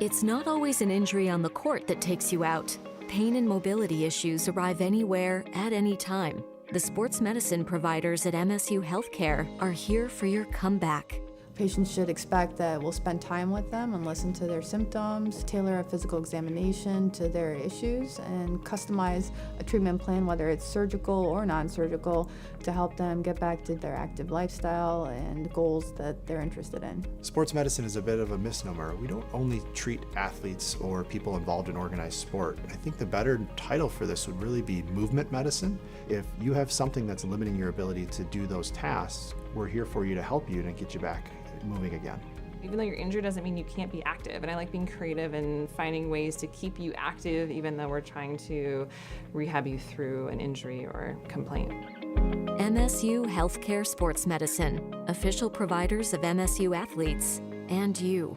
It's not always an injury on the court that takes you out. Pain and mobility issues arrive anywhere, at any time. The sports medicine providers at MSU Healthcare are here for your comeback. Patients should expect that we'll spend time with them and listen to their symptoms, tailor a physical examination to their issues, and customize a treatment plan, whether it's surgical or non-surgical, to help them get back to their active lifestyle and goals that they're interested in. Sports medicine is a bit of a misnomer. We don't only treat athletes or people involved in organized sport. I think the better title for this would really be movement medicine. If you have something that's limiting your ability to do those tasks, we're here for you to help you and get you back moving again. Even though you're injured doesn't mean you can't be active, and I like being creative and finding ways to keep you active even though we're trying to rehab you through an injury or complaint. MSU Healthcare Sports Medicine, official providers of MSU athletes and you.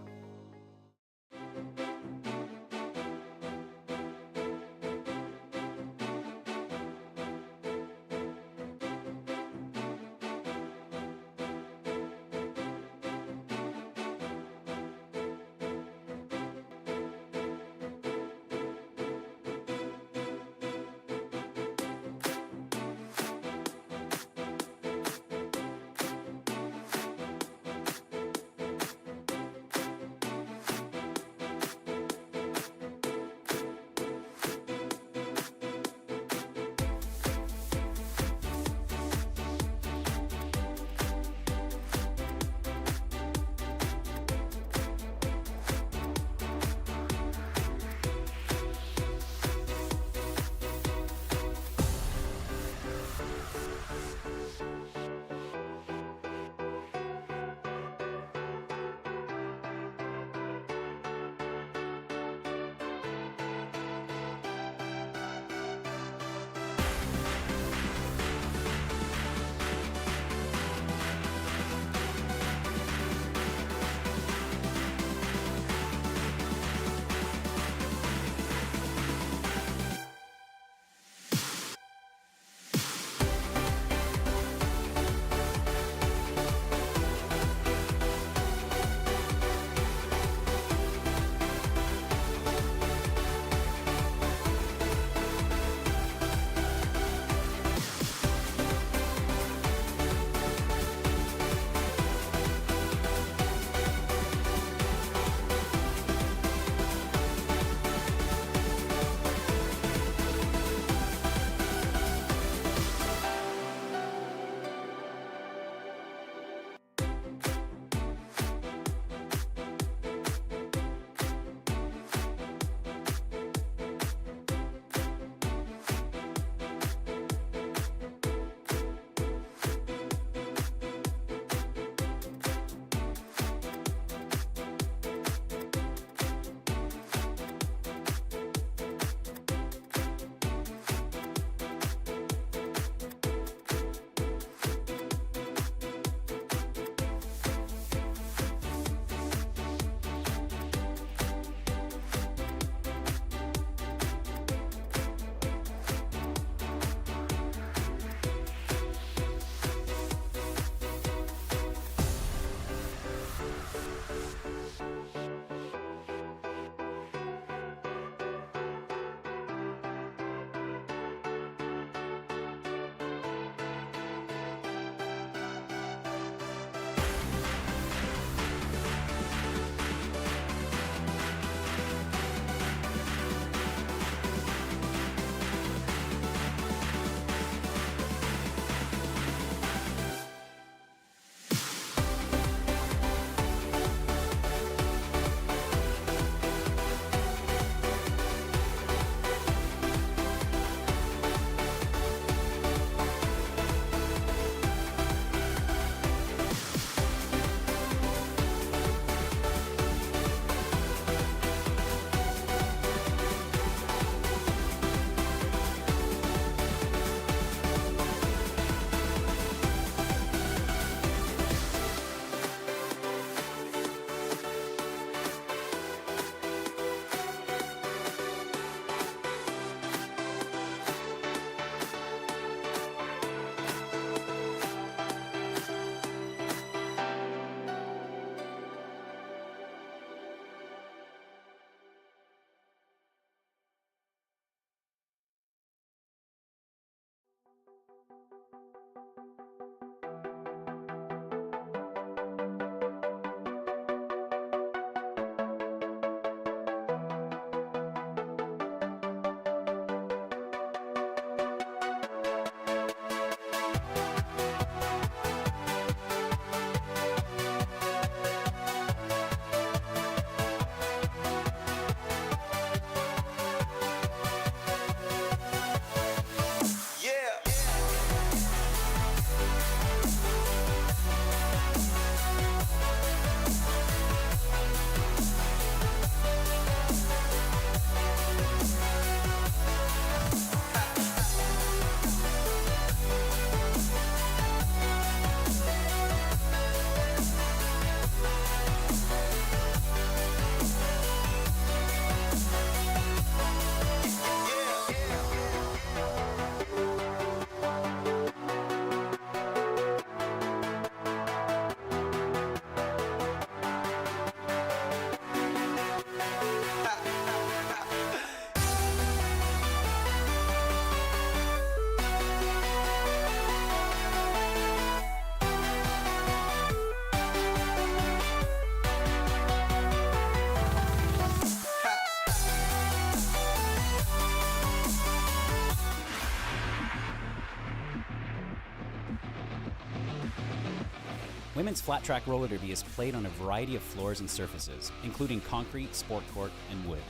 Women's flat track roller derby is played on a variety of floors and surfaces, including concrete, sport court, and wood.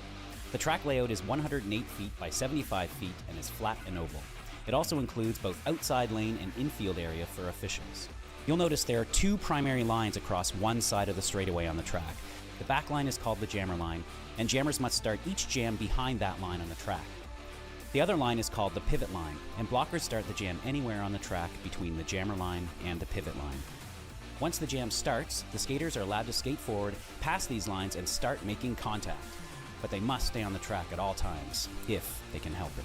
The track layout is 108 feet by 75 feet and is flat and oval. It also includes both outside lane and infield area for officials. You'll notice there are two primary lines across one side of the straightaway on the track. The back line is called the jammer line, and jammers must start each jam behind that line on the track. The other line is called the pivot line, and blockers start the jam anywhere on the track between the jammer line and the pivot line. Once the jam starts, the skaters are allowed to skate forward, past these lines, and start making contact. But they must stay on the track at all times, if they can help it.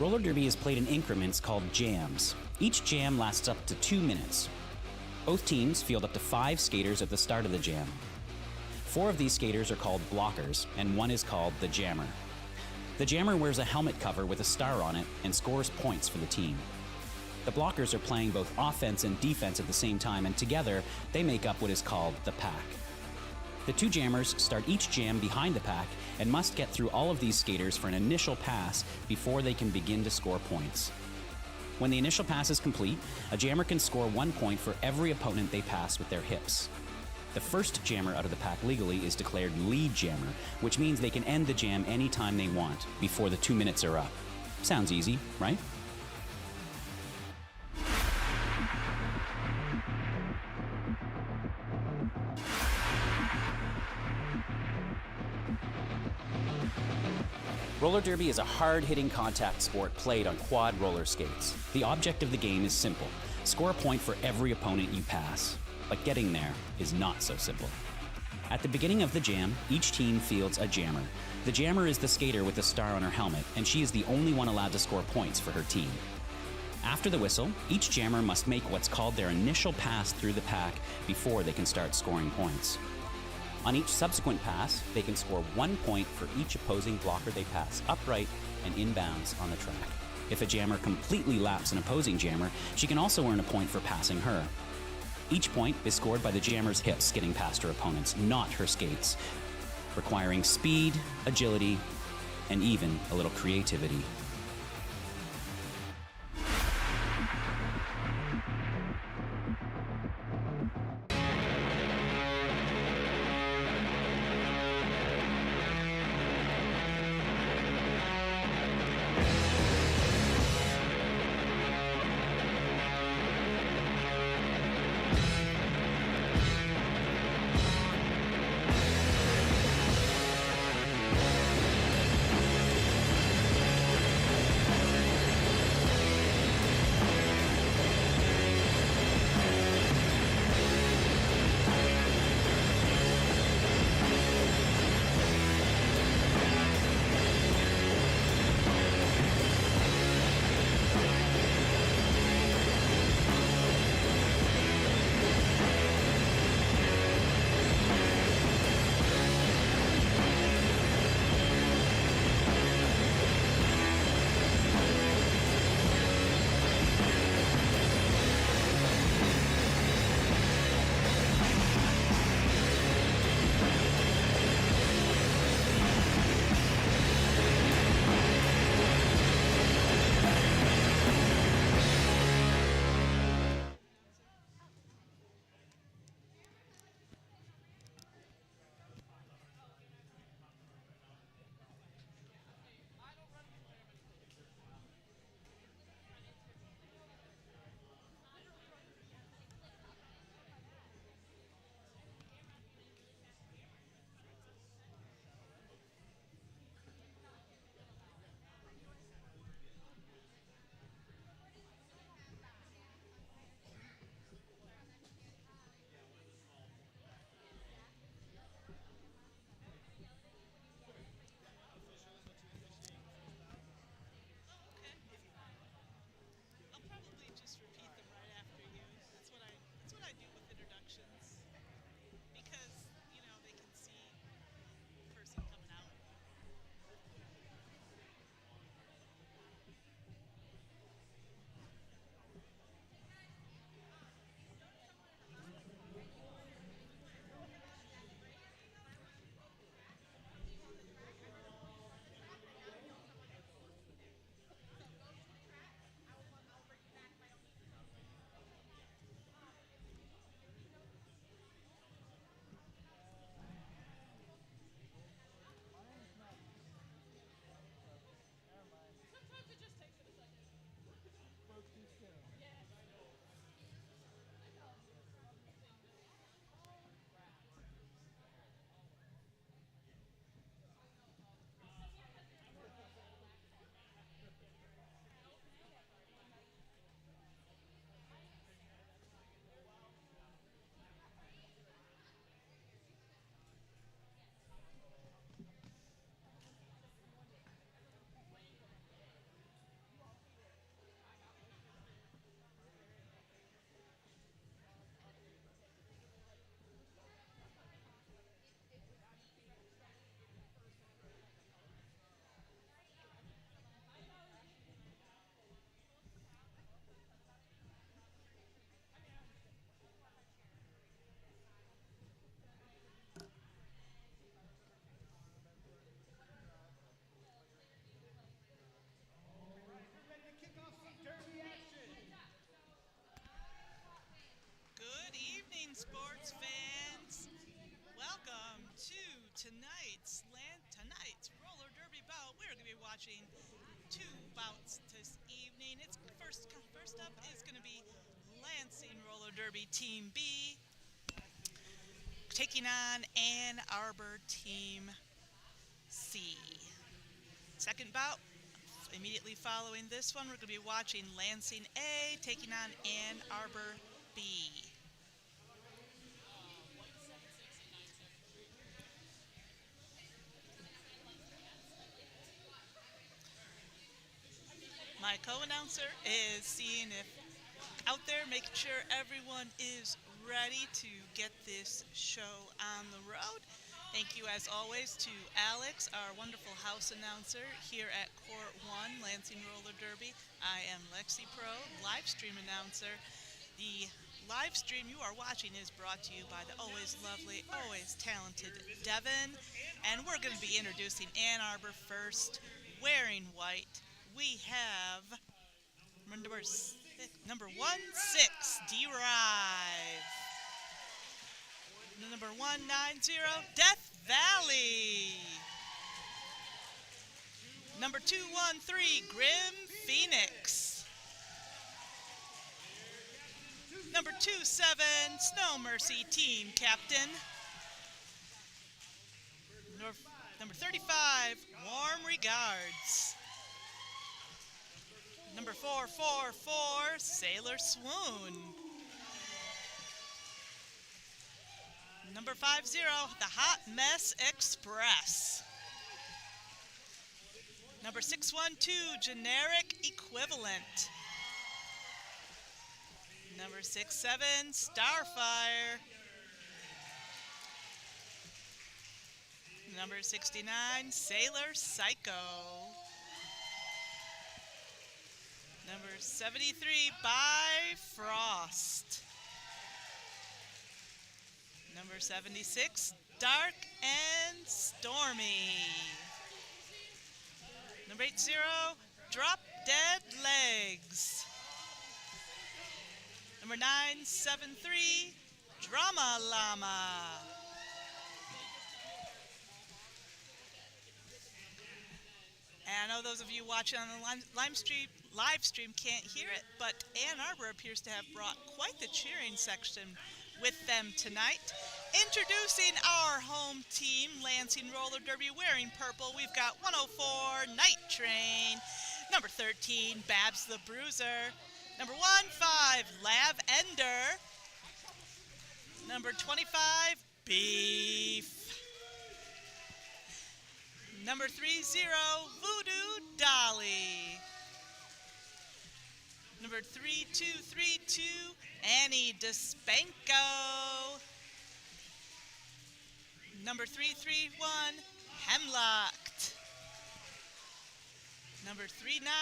Roller derby is played in increments called jams. Each jam lasts up to 2 minutes. Both teams field up to 5 skaters at the start of the jam. 4 of these skaters are called blockers, and 1 is called the jammer. The jammer wears a helmet cover with a star on it and scores points for the team. The blockers are playing both offense and defense at the same time, and together they make up what is called the pack. The 2 jammers start each jam behind the pack and must get through all of these skaters for an initial pass before they can begin to score points. When the initial pass is complete, a jammer can score 1 point for every opponent they pass with their hips. The first jammer out of the pack legally is declared lead jammer, which means they can end the jam anytime they want before the 2 minutes are up. Sounds easy, right? Roller derby is a hard-hitting contact sport played on quad roller skates. The object of the game is simple: score a point for every opponent you pass. But getting there is not so simple. At the beginning of the jam, each team fields a jammer. The jammer is the skater with the star on her helmet, and she is the only one allowed to score points for her team. After the whistle, each jammer must make what's called their initial pass through the pack before they can start scoring points. On each subsequent pass, they can score 1 point for each opposing blocker they pass upright and inbounds on the track. If a jammer completely laps an opposing jammer, she can also earn a point for passing her. Each point is scored by the jammer's hips getting past her opponents, not her skates, requiring speed, agility, and even a little creativity. watching two bouts this evening. It's first up is going to be Lansing Roller Derby Team B taking on Ann Arbor Team C. Second bout, immediately following this one, we're going to be watching Lansing A taking on Ann Arbor B. My co-announcer is seeing if out there, making sure everyone is ready to get this show on the road. Thank you, as always, to Alex, our wonderful house announcer here at Court 1, Lansing Roller Derby. I am Lexi Pro, live stream announcer. The live stream you are watching is brought to you by the always lovely, always talented Devin. And we're going to be introducing Ann Arbor first, wearing white. We have number 1-6, D-Rive. Number 190, Death Valley. Number 213, Grim Phoenix. Number 27, Snow Mercy Team Captain. Number 35, Warm Regards. Number 444, Sailor Swoon. Number 50, the Hot Mess Express. Number 612, Generic Equivalent. Number 67, Starfire. Number 69, Sailor Psycho. Number 73, Bifrost. Number 76, Dark and Stormy. Number 80, Drop Dead Legs. Number 973, Drama Llama. And I know those of you watching on the live stream can't hear it, but Ann Arbor appears to have brought quite the cheering section with them tonight. Introducing our home team, Lansing Roller Derby, wearing purple, we've got 104, Night Train. Number 13, Babs the Bruiser. Number 15, Lav Ender. Number 25, Beef. Number 30, Voodoo Dolly. Number 3232, Annie DeSpanko. Number 331, Hemlocked. Number 39,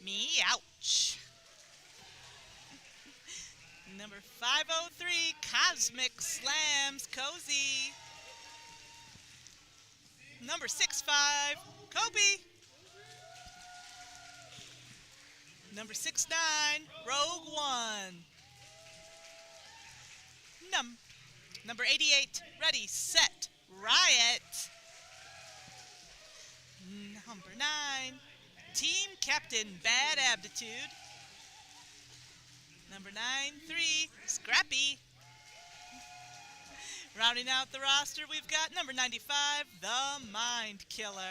Meouch. Number 503, Cosmic Slams Cozy. Number 65, Kobe. Number 69, Rogue One. Number 88, Ready, Set, Riot. Number 9, Team Captain Bad Aptitude. Number 93, Scrappy. Rounding out the roster, we've got number 95, The Mind Killer.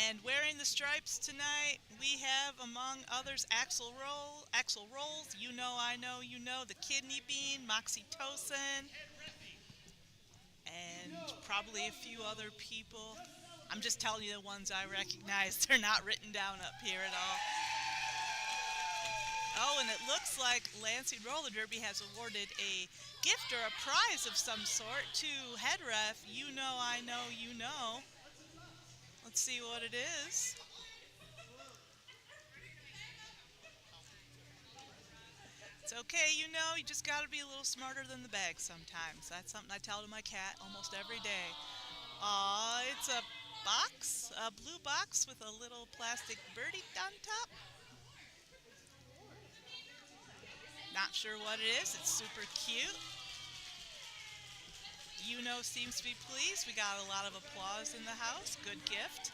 And wearing the stripes tonight, we have, among others, Axl Rolls, You Know I Know You Know, The Kidney Bean, Moxytocin, and probably a few other people. I'm just telling you the ones I recognize. They're not written down up here at all. Oh, and it looks like Lansing Roller Derby has awarded a gift or a prize of some sort to head ref, You Know I Know You Know. Let's see what it is. It's okay, you know, you just gotta be a little smarter than the bag sometimes. That's something I tell to my cat almost every day. Aw, it's a box, a blue box with a little plastic birdie on top. Not sure what it is, it's super cute. Seems to be pleased. We got a lot of applause in the house. Good gift.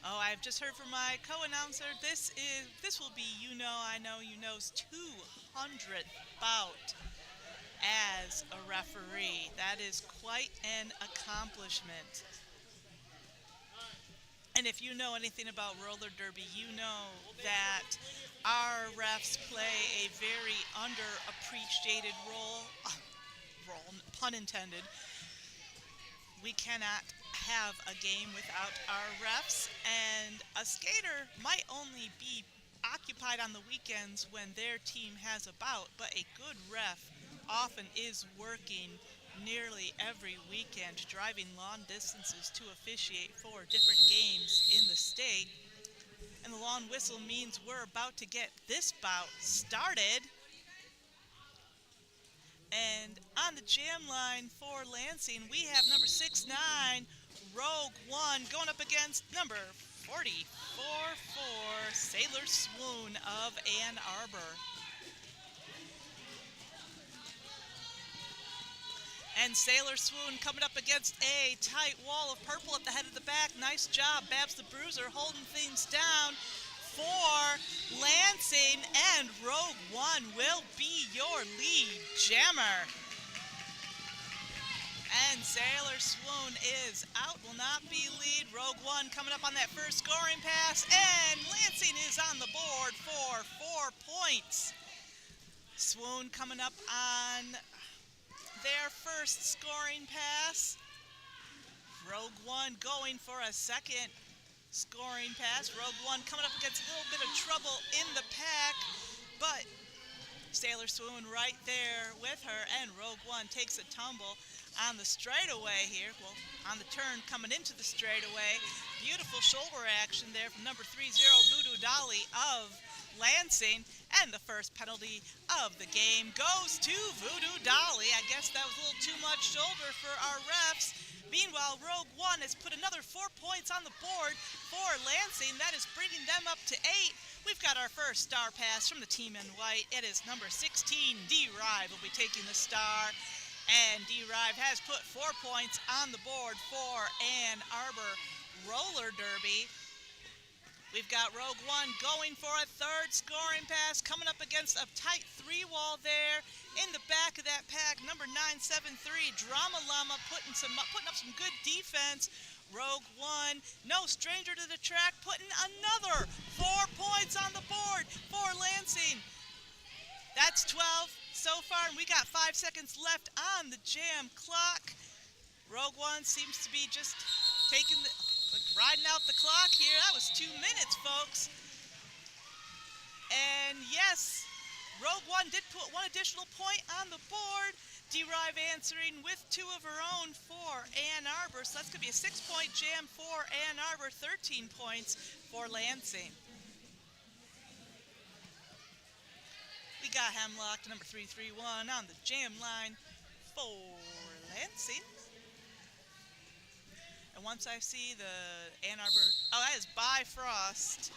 Oh, I've just heard from my co-announcer. This will be I Know You Know's 200th bout as a referee. That is quite an accomplishment. And if you know anything about roller derby, you know that our refs play a very underappreciated role, pun intended. We cannot have a game without our refs, and a skater might only be occupied on the weekends when their team has a bout, but a good ref often is working nearly every weekend, driving long distances to officiate for different games in the state. And the long whistle means we're about to get this bout started. And on the jam line for Lansing, we have number 6'9", Rogue One, going up against number 44'4", Sailor Swoon of Ann Arbor. And Sailor Swoon coming up against a tight wall of purple at the head of the back. Nice job, Babs the Bruiser, holding things down for Lansing. And Rogue One will be your lead jammer. And Sailor Swoon is out, will not be lead. Rogue One coming up on that first scoring pass. And Lansing is on the board for 4 points. Swoon coming up on their first scoring pass. Rogue One going for a second scoring pass. Rogue One coming up against a little bit of trouble in the pack, but Sailor Swoon right there with her, and Rogue One takes a tumble on the straightaway here. Well, on the turn coming into the straightaway. Beautiful shoulder action there from number 30, Voodoo Dolly of Lansing. And the first penalty of the game goes to Voodoo Dolly. I guess that was a little too much shoulder for our refs. Meanwhile, Rogue One has put another 4 points on the board for Lansing. That is bringing them up to 8. We've got our first star pass from the team in white. It is number 16, D-Rive, will be taking the star. And D-Rive has put 4 points on the board for Ann Arbor Roller Derby. We've got Rogue One going for a third scoring pass, coming up against a tight 3-wall there. In the back of that pack, number 973, Drama Llama, putting up some good defense. Rogue One, no stranger to the track, putting another 4 points on the board for Lansing. That's 12 so far, and we got 5 seconds left on the jam clock. Rogue One seems to be just riding out the clock here. That was 2 minutes, folks. And yes, Rogue One did put 1 additional point on the board. D-Rive answering with 2 of her own for Ann Arbor. So that's going to be a 6-point jam for Ann Arbor, 13 points for Lansing. We got Hemlock, number 331, on the jam line for Lansing. And once I see the Ann Arbor, that is Bifrost,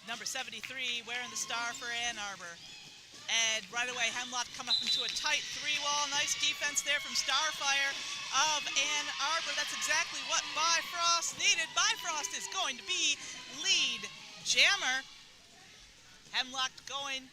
number 73, wearing the star for Ann Arbor. And right away, Hemlock come up into a tight 3-wall. Nice defense there from Starfire of Ann Arbor. That's exactly what Bifrost needed. Bifrost is going to be lead jammer. Hemlock going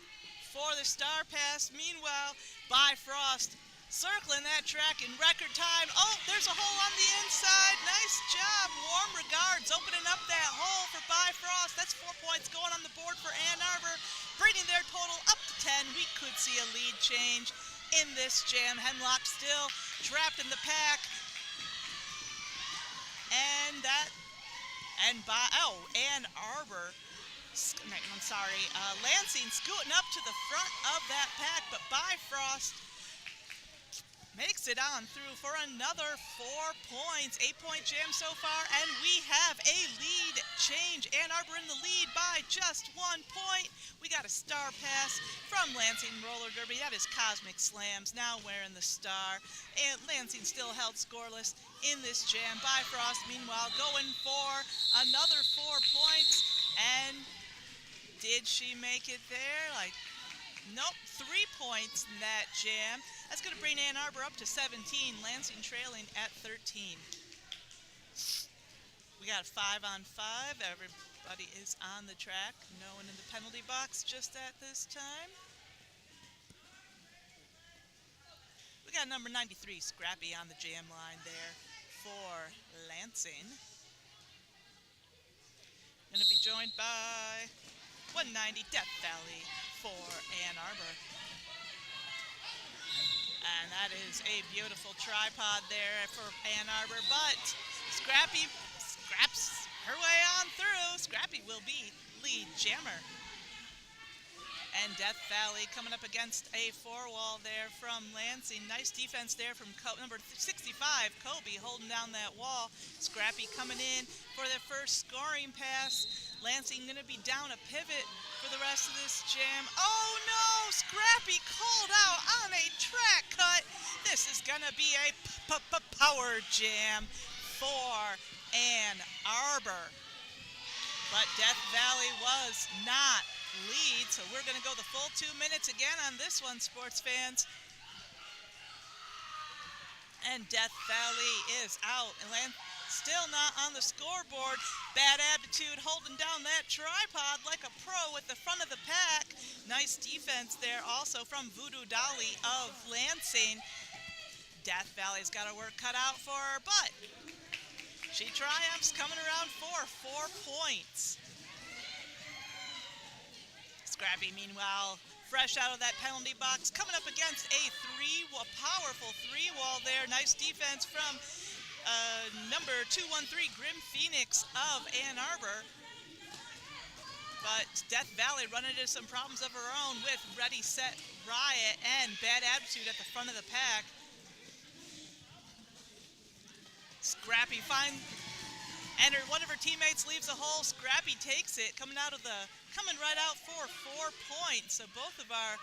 for the star pass. Meanwhile, Bifrost circling that track in record time. Oh, there's a hole on the inside. Nice job. Warm regards opening up that hole for Bifrost. That's 4 points going on the board for Ann Arbor, bringing their total up to 10. We could see a lead change in this jam. Hemlock still trapped in the pack. And Ann Arbor, Lansing scooting up to the front of that pack, but Bifrost makes it on through for another 4 points. 8-point jam so far, and we have a lead change. Ann Arbor in the lead by just 1 point. We got a star pass from Lansing Roller Derby. That is Cosmic Slams, now wearing the star. And Lansing still held scoreless in this jam. Bifrost, meanwhile, going for another 4 points. And did she make it there? Nope, 3 points in that jam. That's going to bring Ann Arbor up to 17, Lansing trailing at 13. We got 5-on-5. Everybody is on the track. No one in the penalty box just at this time. We got number 93, Scrappy, on the jam line there for Lansing. Going to be joined by 190, Death Valley for Ann Arbor. And that is a beautiful tripod there for Ann Arbor, but Scrappy scraps her way on through. Scrappy will be lead jammer. And Death Valley coming up against a four-wall there from Lansing. Nice defense there from number 65, Kobe, holding down that wall. Scrappy coming in for their first scoring pass. Lansing going to be down a pivot for the rest of this jam. Oh no! Scrappy called out on a track cut. This is going to be a power jam for Ann Arbor. But Death Valley was not lead, so we're going to go the full 2 minutes again on this one, sports fans. And Death Valley is out. And still not on the scoreboard. Bad Aptitude holding down that tripod like a pro at the front of the pack. Nice defense there also from Voodoo Dolly of Lansing. Death Valley's got her work cut out for her, but she triumphs, coming around for 4 points. Scrappy, meanwhile, fresh out of that penalty box, coming up against a powerful three-wall there. Nice defense from number 213, Grim Phoenix of Ann Arbor. But Death Valley running into some problems of her own with Ready, Set, Riot and Bad Attitude at the front of the pack. Scrappy finds, and one of her teammates leaves a hole. Scrappy takes it, coming right out for 4 points. So both of our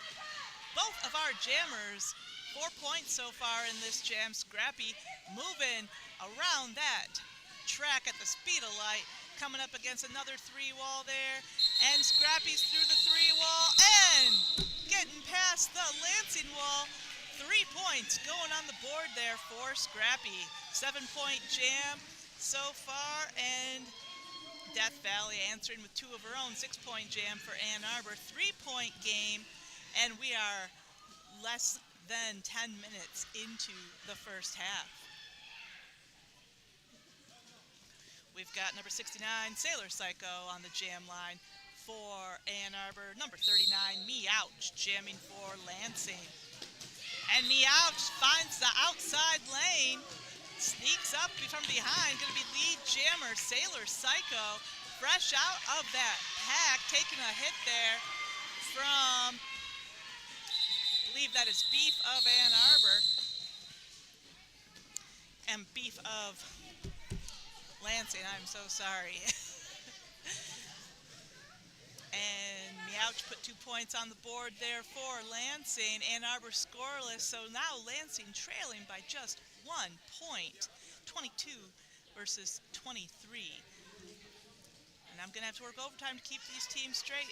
jammers, 4 points so far in this jam. Scrappy moving around that track at the speed of light, coming up against another three-wall there. And Scrappy's through the three-wall and getting past the Lansing wall. 3 points going on the board there for Scrappy. 7-point jam so far, and Death Valley answering with 2 of her own. 6-point jam for Ann Arbor. 3-point game, and we are less than 10 minutes into the first half. We've got number 69, Sailor Psycho, on the jam line for Ann Arbor. Number 39, Meouch, jamming for Lansing. And Meouch finds the outside lane, sneaks up from behind, going to be lead jammer Sailor Psycho, fresh out of that pack, taking a hit there from, I believe that is Beef of Ann Arbor, and Beef of Lansing, I'm so sorry. And Meouch put 2 points on the board there for Lansing. Ann Arbor scoreless, so now Lansing trailing by just 1 point, 22 versus 23. And I'm going to have to work overtime to keep these teams straight,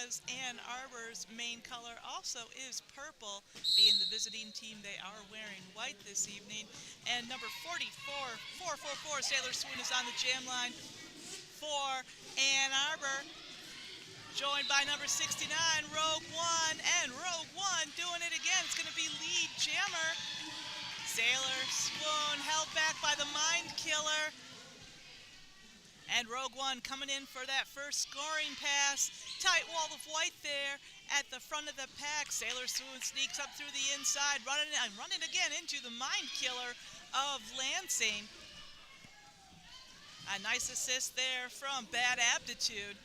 as Ann Arbor's main color also is purple. Being the visiting team, they are wearing white this evening. And number 444, Sailor Swoon, is on the jam line for Ann Arbor, joined by number 69, Rogue One, and Rogue One doing it again. It's going to be lead jammer Sailor Swoon, held back by the Mind Killer. And Rogue One coming in for that first scoring pass. Tight wall of white there at the front of the pack. Sailor Swoon sneaks up through the inside, running again into the Mind Killer of Lansing. A nice assist there from Bad Aptitude.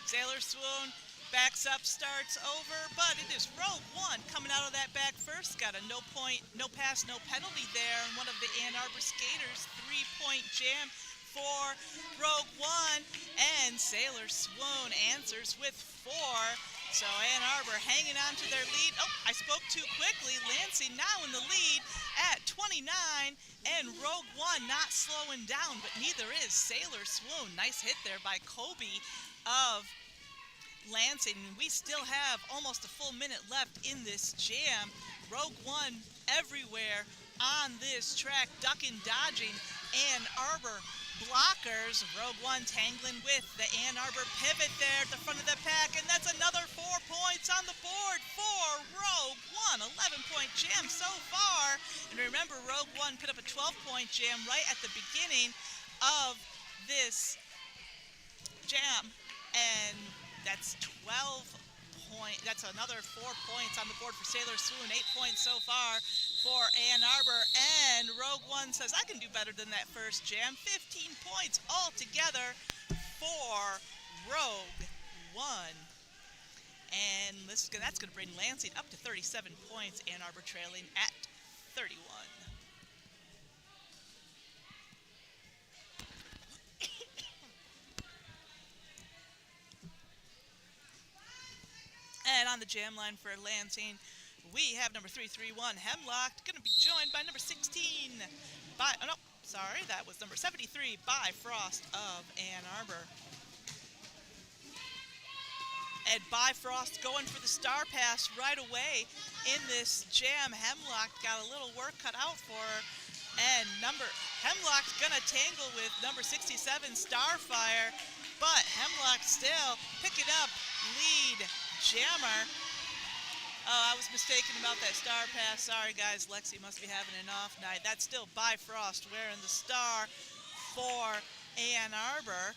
Sailor Swoon backs up, starts over, but it is Rogue One coming out of that back first. Got a no pass, no penalty there, and one of the Ann Arbor skaters. 3-point jam for Rogue One, and Sailor Swoon answers with 4. So Ann Arbor hanging on to their lead. Oh, I spoke too quickly. Lansing now in the lead at 29, and Rogue One not slowing down, but neither is Sailor Swoon. Nice hit there by Kobe of Lansing. We still have almost a full minute left in this jam. Rogue One everywhere on this track, ducking, dodging Ann Arbor blockers. Rogue One tangling with the Ann Arbor pivot there at the front of the pack, and that's another 4 points on the board for Rogue One. 11-point jam so far. And remember, Rogue One put up a 12-point jam right at the beginning of this jam, and that's 12 points. That's another 4 points on the board for Sailor Swoon. 8 points so far for Ann Arbor, and Rogue One says, I can do better than that first jam. 15 points altogether for Rogue One. And that's going to bring Lansing up to 37 points, Ann Arbor trailing at 31. And on the jam line for Lansing, we have number 331, Hemlock, going to be joined by number 16, that was number 73, Bifrost of Ann Arbor. And Bifrost going for the star pass right away in this jam. Hemlock got a little work cut out for her. And Hemlock's going to tangle with number 67, Starfire. But Hemlock still picking up lead jammer. Oh, I was mistaken about that star pass. Sorry, guys. Lexi must be having an off night. That's still Bifrost wearing the star for Ann Arbor.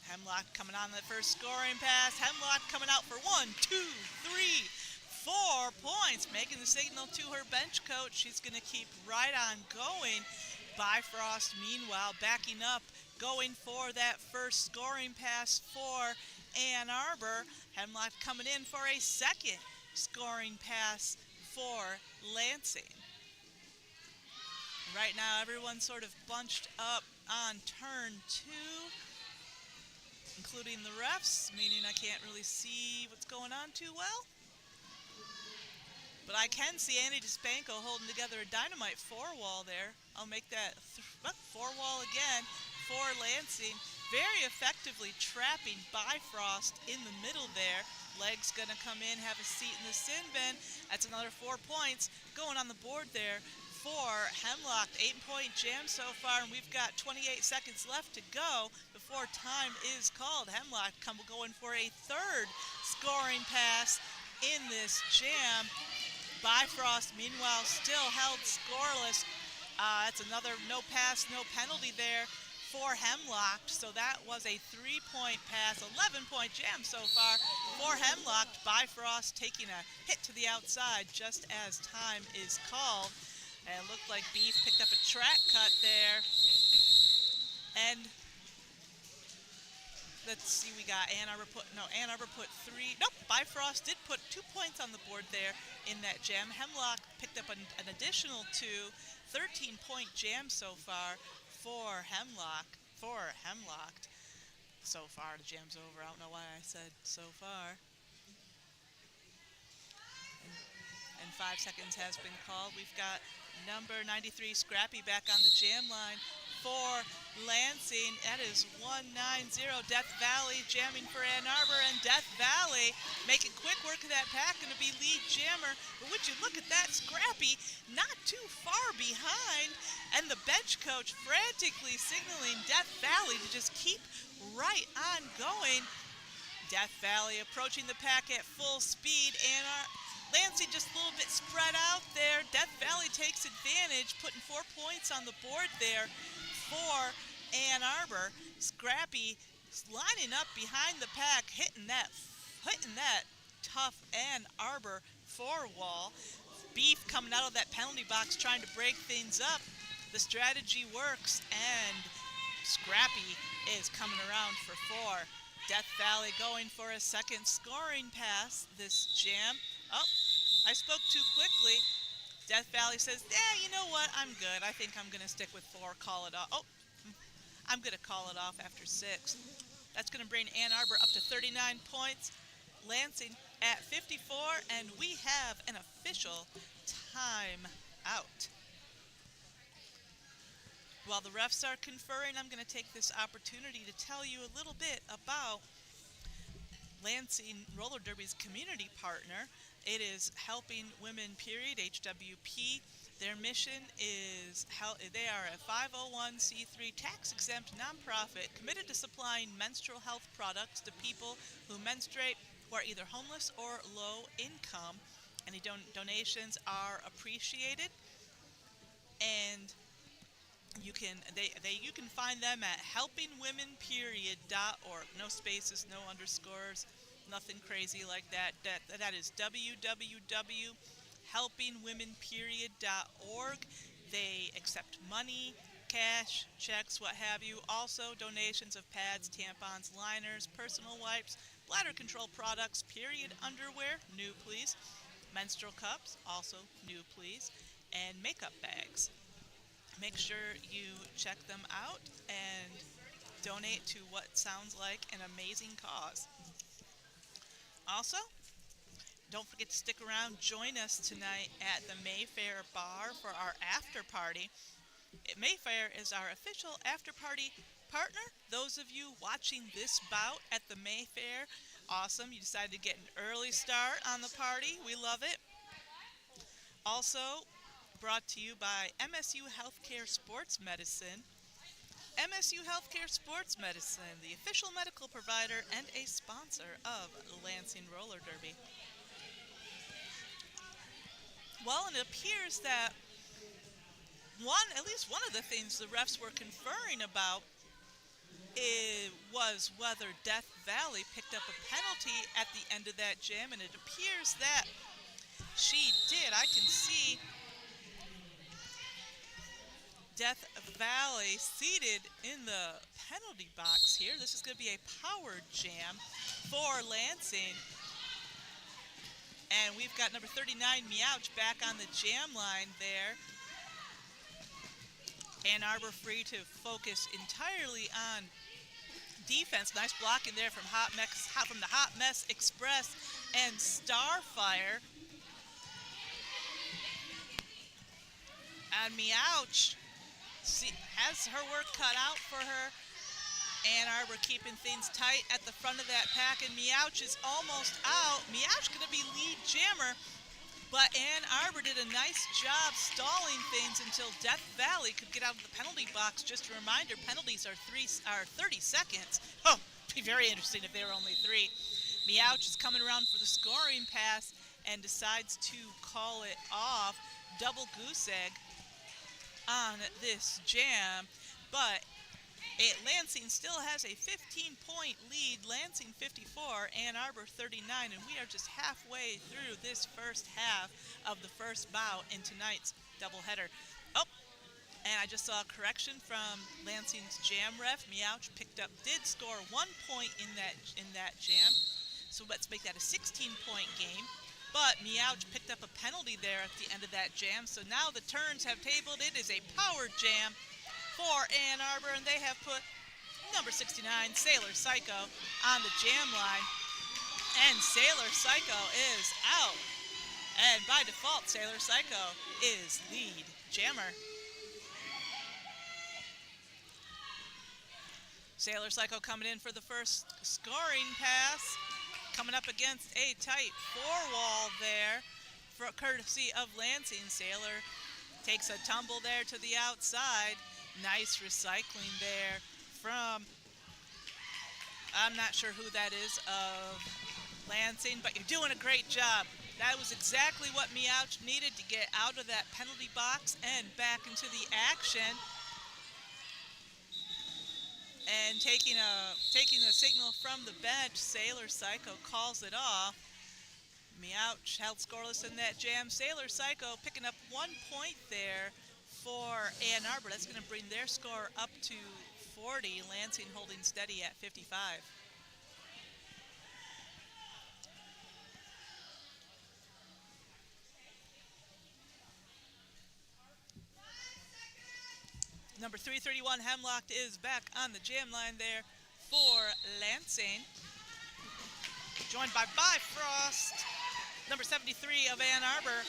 Hemlock coming on the first scoring pass. Hemlock coming out for 1, 2, 3, 4 points, making the signal to her bench coach. She's going to keep right on going. Bifrost, meanwhile, backing up, going for that first scoring pass for Ann Arbor. Hemlock coming in for a second scoring pass for Lansing. Right now, everyone's sort of bunched up on turn 2, including the refs, meaning I can't really see what's going on too well. But I can see Andy DeSpanko holding together a dynamite 4-wall there. I'll make that 4-wall again for Lansing. Very effectively trapping Bifrost in the middle there. Leg's going to come in, have a seat in the sin bin. That's another 4 points going on the board there for Hemlock. 8-point jam so far, and we've got 28 seconds left to go before time is called. Hemlock going for a third scoring pass in this jam. Bifrost, meanwhile, still held scoreless. That's another no pass, no penalty there for Hemlock. So that was a 3-point pass, 11-point jam so far for Hemlock. Bifrost taking a hit to the outside just as time is called. And it looked like Beef picked up a track cut there. And let's see, we got Ann Arbor put 3. Nope, Bifrost did put 2 points on the board there in that jam. Hemlock picked up an additional 2. 13-point jam so far for Hemlock. So far, the jam's over. I don't know why I said so far. And 5 seconds has been called. We've got number 93, Scrappy, back on the jam line for Lansing. That is 190. Death Valley jamming for Ann Arbor, and Death Valley making quick work of that pack, going to be lead jammer. But would you look at that, Scrappy not too far behind, and the bench coach frantically signaling Death Valley to just keep right on going. Death Valley approaching the pack at full speed, and Lansing just a little bit spread out there. Death Valley takes advantage, putting 4 points on the board there for Ann Arbor. Scrappy lining up behind the pack, hitting that tough Ann Arbor 4-wall. Beef coming out of that penalty box trying to break things up. The strategy works, and Scrappy is coming around for 4. Death Valley going for a second scoring pass this jam. Oh, I spoke too quickly. Death Valley says, yeah, you know what? I'm good. I think I'm going to stick with 4, call it off. Oh, I'm going to call it off after 6. That's going to bring Ann Arbor up to 39 points. Lansing at 54, and we have an official time out. While the refs are conferring, I'm going to take this opportunity to tell you a little bit about Lansing Roller Derby's community partner. It is Helping Women, period, HWP. Their mission is they are a 501c3 tax-exempt nonprofit committed to supplying menstrual health products to people who menstruate who are either homeless or low income. Any donations are appreciated, and you can find them at helpingwomenperiod.org. No spaces, no underscores, nothing crazy like that. That is www.helpingwomenperiod.org. They accept money, cash, checks, what have you. Also donations of pads, tampons, liners, personal wipes, bladder control products, period underwear, new please, menstrual cups, also new please, and makeup bags. Make sure you check them out and donate to what sounds like an amazing cause. Also, don't forget to stick around. Join us tonight at the Mayfair Bar for our after party. Mayfair is our official after party partner. Those of you watching this bout at the Mayfair, awesome. You decided to get an early start on the party. We love it. Also, brought to you by MSU Healthcare Sports Medicine. MSU Healthcare Sports Medicine, the official medical provider and a sponsor of Lansing Roller Derby. Well, it appears that at least one of the things the refs were conferring about was whether Death Valley picked up a penalty at the end of that jam, and it appears that she did. I can see Death Valley seated in the penalty box here. This is going to be a power jam for Lansing. And we've got number 39, Meouch, back on the jam line there. Ann Arbor free to focus entirely on defense. Nice blocking there from the Hot Mess Express and Starfire. And Meouch has her work cut out for her. Ann Arbor keeping things tight at the front of that pack, and Meouch is almost out. Meouch going to be lead jammer, but Ann Arbor did a nice job stalling things until Death Valley could get out of the penalty box. Just a reminder, penalties are 30 seconds. Oh, be very interesting if they were only 3. Meouch is coming around for the scoring pass and decides to call it off. Double goose egg on this jam, but Lansing still has a 15-point lead. Lansing 54, Ann Arbor 39, and we are just halfway through this first half of the first bout in tonight's doubleheader. Oh, and I just saw a correction from Lansing's jam ref. Meouch did score 1 point in that jam, so let's make that a 16-point game. But Meouch picked up a penalty there at the end of that jam, so now the turns have tabled. It is a power jam for Ann Arbor, and they have put number 69, Sailor Psycho, on the jam line. And Sailor Psycho is out. And by default, Sailor Psycho is lead jammer. Sailor Psycho coming in for the first scoring pass. Coming up against a tight 4-wall there, for courtesy of Lansing. Sailor takes a tumble there to the outside. Nice recycling there from, I'm not sure who that is, of Lansing, but you're doing a great job. That was exactly what Meouch needed to get out of that penalty box and back into the action. And taking a signal from the bench, Sailor Psycho calls it off. Meouch held scoreless in that jam. Sailor Psycho picking up 1 point there for Ann Arbor. That's going to bring their score up to 40. Lansing holding steady at 55. Number 331, Hemlock, is back on the jam line there for Lansing. Joined by Bifrost, number 73 of Ann Arbor.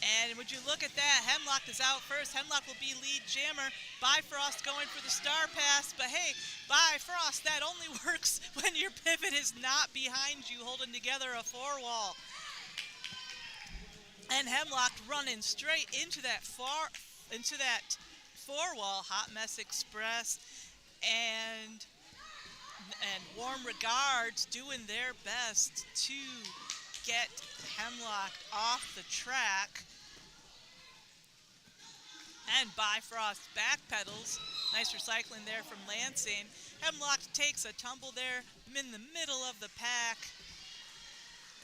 And would you look at that? Hemlock is out first. Hemlock will be lead jammer. Bifrost going for the star pass. But hey, Bifrost, that only works when your pivot is not behind you, holding together a four wall. And Hemlock running straight into that four wall. Hot Mess Express and Warm Regards doing their best to get Hemlock off the track. And Bifrost backpedals. Nice recycling there from Lansing. Hemlock takes a tumble there in the middle of the pack.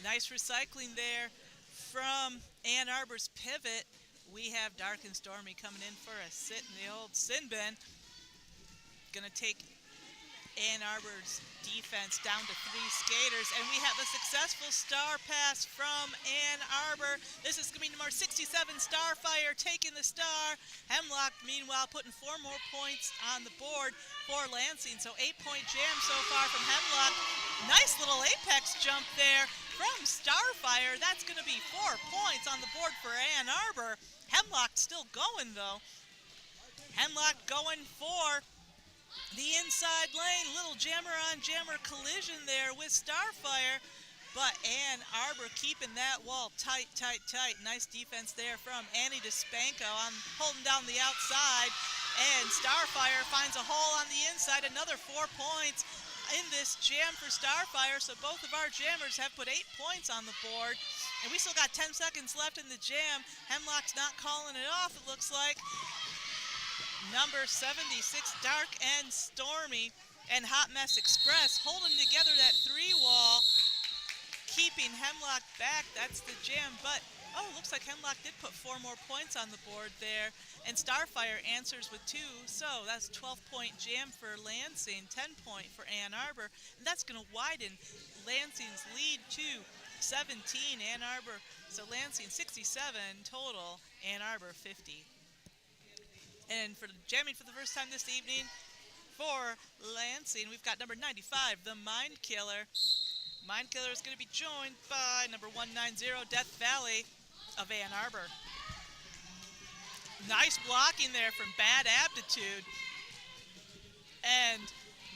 Nice recycling there from Ann Arbor's pivot. We have Dark and Stormy coming in for a sit in the old sin bin. Gonna take Ann Arbor's defense down to 3 skaters, and we have a successful star pass from Ann Arbor. This is going to be number 67, Starfire taking the star. Hemlock, meanwhile, putting 4 more points on the board for Lansing. So 8-point jam so far from Hemlock. Nice little apex jump there from Starfire. That's going to be 4 points on the board for Ann Arbor. Hemlock still going, though. Hemlock going for the inside lane. Little jammer on jammer collision there with Starfire, but Ann Arbor keeping that wall tight. Nice defense there from Annie DeSpanko on holding down the outside, and Starfire finds a hole on the inside. Another 4 points in this jam for Starfire, so both of our jammers have put 8 points on the board, and we still got 10 seconds left in the jam. Hemlock's not calling it off, it looks like. Number 76, Dark and Stormy, and Hot Mess Express holding together that 3-wall, keeping Hemlock back. That's the jam, but looks like Hemlock did put 4 more points on the board there, and Starfire answers with 2, so that's 12-point jam for Lansing, 10-point for Ann Arbor, and that's going to widen Lansing's lead to 17. Ann Arbor, so Lansing 67 total, Ann Arbor 50. And for jamming for the first time this evening for Lansing, we've got number 95, the Mind Killer. Mind Killer is going to be joined by number 190, Death Valley of Ann Arbor. Nice blocking there from Bad Aptitude. And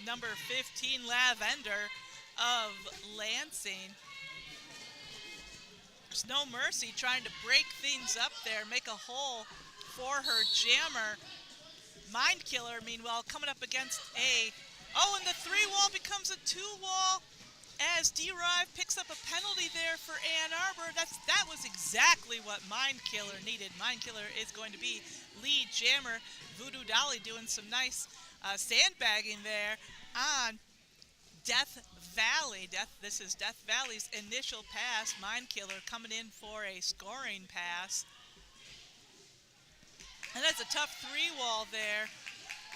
number 15, Lavender of Lansing. There's no mercy trying to break things up there, make a hole for her jammer. Mind Killer, meanwhile, coming up against and the 3-wall becomes a 2-wall as D-Rive picks up a penalty there for Ann Arbor. That was exactly what Mind Killer needed. Mind Killer is going to be lead jammer. Voodoo Dolly doing some nice sandbagging there on Death Valley. This is Death Valley's initial pass. Mind Killer coming in for a scoring pass. And that's a tough 3-wall there,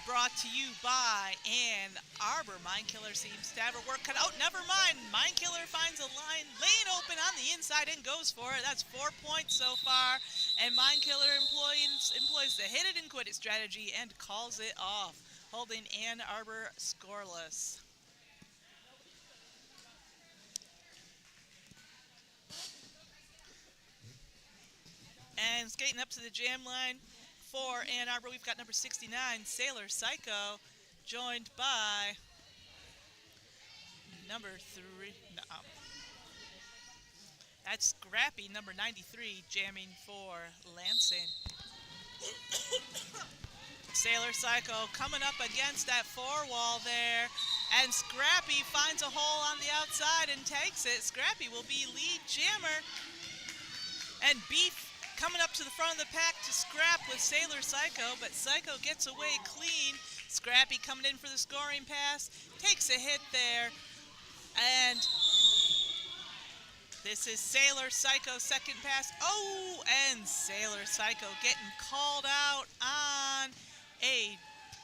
brought to you by Ann Arbor. Mind Killer seems to have her work cut out. Never mind. Mind Killer finds a lane open on the inside and goes for it. That's 4 points so far. And Mind Killer employs the hit it and quit it strategy and calls it off, holding Ann Arbor scoreless. And skating up to the jam line for Ann Arbor, we've got number 69, Sailor Psycho, joined by number 3, that's Scrappy, number 93, jamming for Lansing. Sailor Psycho coming up against that 4-wall there, and Scrappy finds a hole on the outside and takes it. Scrappy will be lead jammer, and Beef coming up to the front of the pack to scrap with Sailor Psycho, but Psycho gets away clean. Scrappy coming in for the scoring pass, takes a hit there, and this is Sailor Psycho's second pass. And Sailor Psycho getting called out on a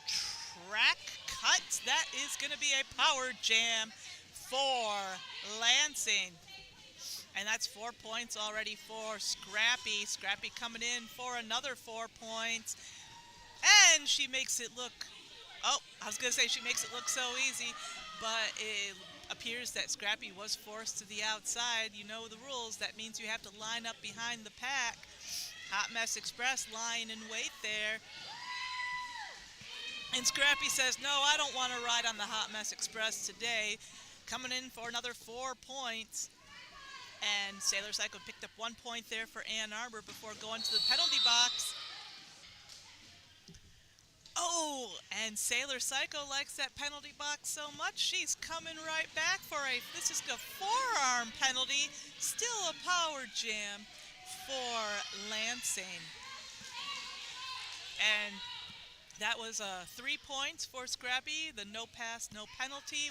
track cut. That is going to be a power jam for Lansing. And that's 4 points already for Scrappy. Scrappy coming in for another 4 points. And she makes it look, she makes it look so easy, but it appears that Scrappy was forced to the outside. You know the rules. That means you have to line up behind the pack. Hot Mess Express lying in wait there. And Scrappy says, no, I don't want to ride on the Hot Mess Express today. Coming in for another 4 points. And Sailor Psycho picked up 1 point there for Ann Arbor before going to the penalty box. Oh, and Sailor Psycho likes that penalty box so much, she's coming right back for this is a forearm penalty. Still a power jam for Lansing. And that was 3 points for Scrappy. The no pass, no penalty.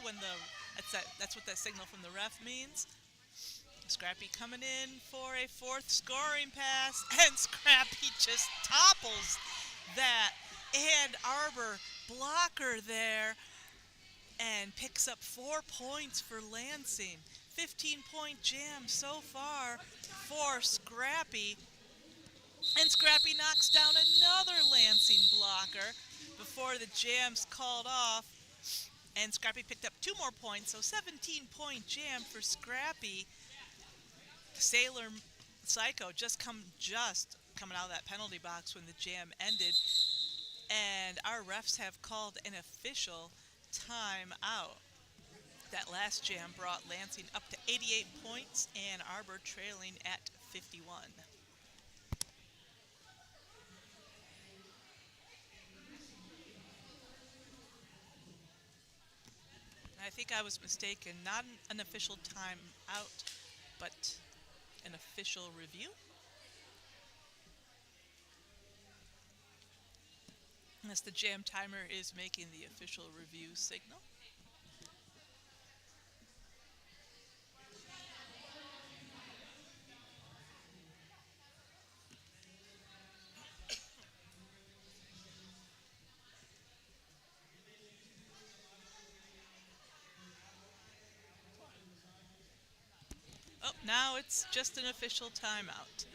That's what that signal from the ref means. Scrappy coming in for a 4th scoring pass, and Scrappy just topples that Ann Arbor blocker there and picks up 4 points for Lansing. 15-point jam so far for Scrappy. And Scrappy knocks down another Lansing blocker before the jam's called off. And Scrappy picked up 2 more points, so 17-point jam for Scrappy. Sailor Psycho just coming out of that penalty box when the jam ended. And our refs have called an official timeout. That last jam brought Lansing up to 88 points, and Arbor trailing at 51. I think I was mistaken. Not an official timeout, but an official review. As the jam timer is making the official review signal. Oh, now it's just an official timeout.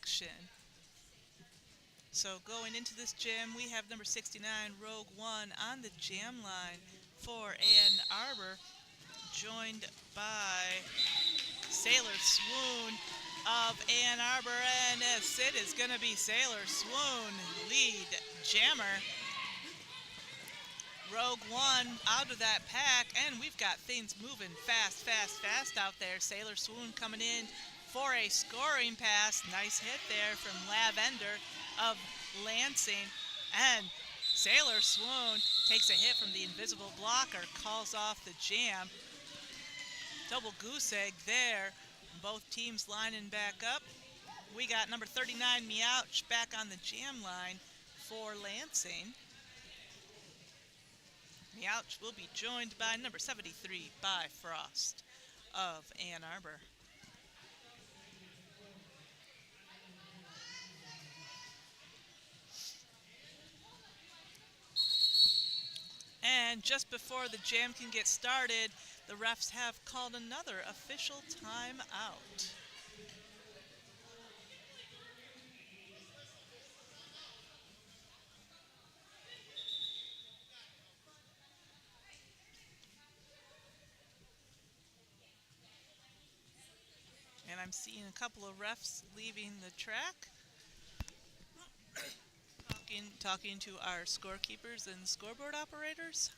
action. So going into this gym, we have number 69, Rogue One, on the jam line for Ann Arbor, joined by Sailor Swoon of Ann Arbor, and it is going to be Sailor Swoon, lead jammer. Rogue One out of that pack, and we've got things moving fast out there. Sailor Swoon coming in for a scoring pass. Nice hit there from Lavender of Lansing, and Sailor Swoon takes a hit from the invisible blocker, calls off the jam. Double goose egg there. Both teams lining back up. We got number 39, Meouch, back on the jam line for Lansing. Meouch will be joined by number 73, Bifrost of Ann Arbor. And just before the jam can get started, the refs have called another official timeout. And I'm seeing a couple of refs leaving the track, talking to our scorekeepers and scoreboard operators.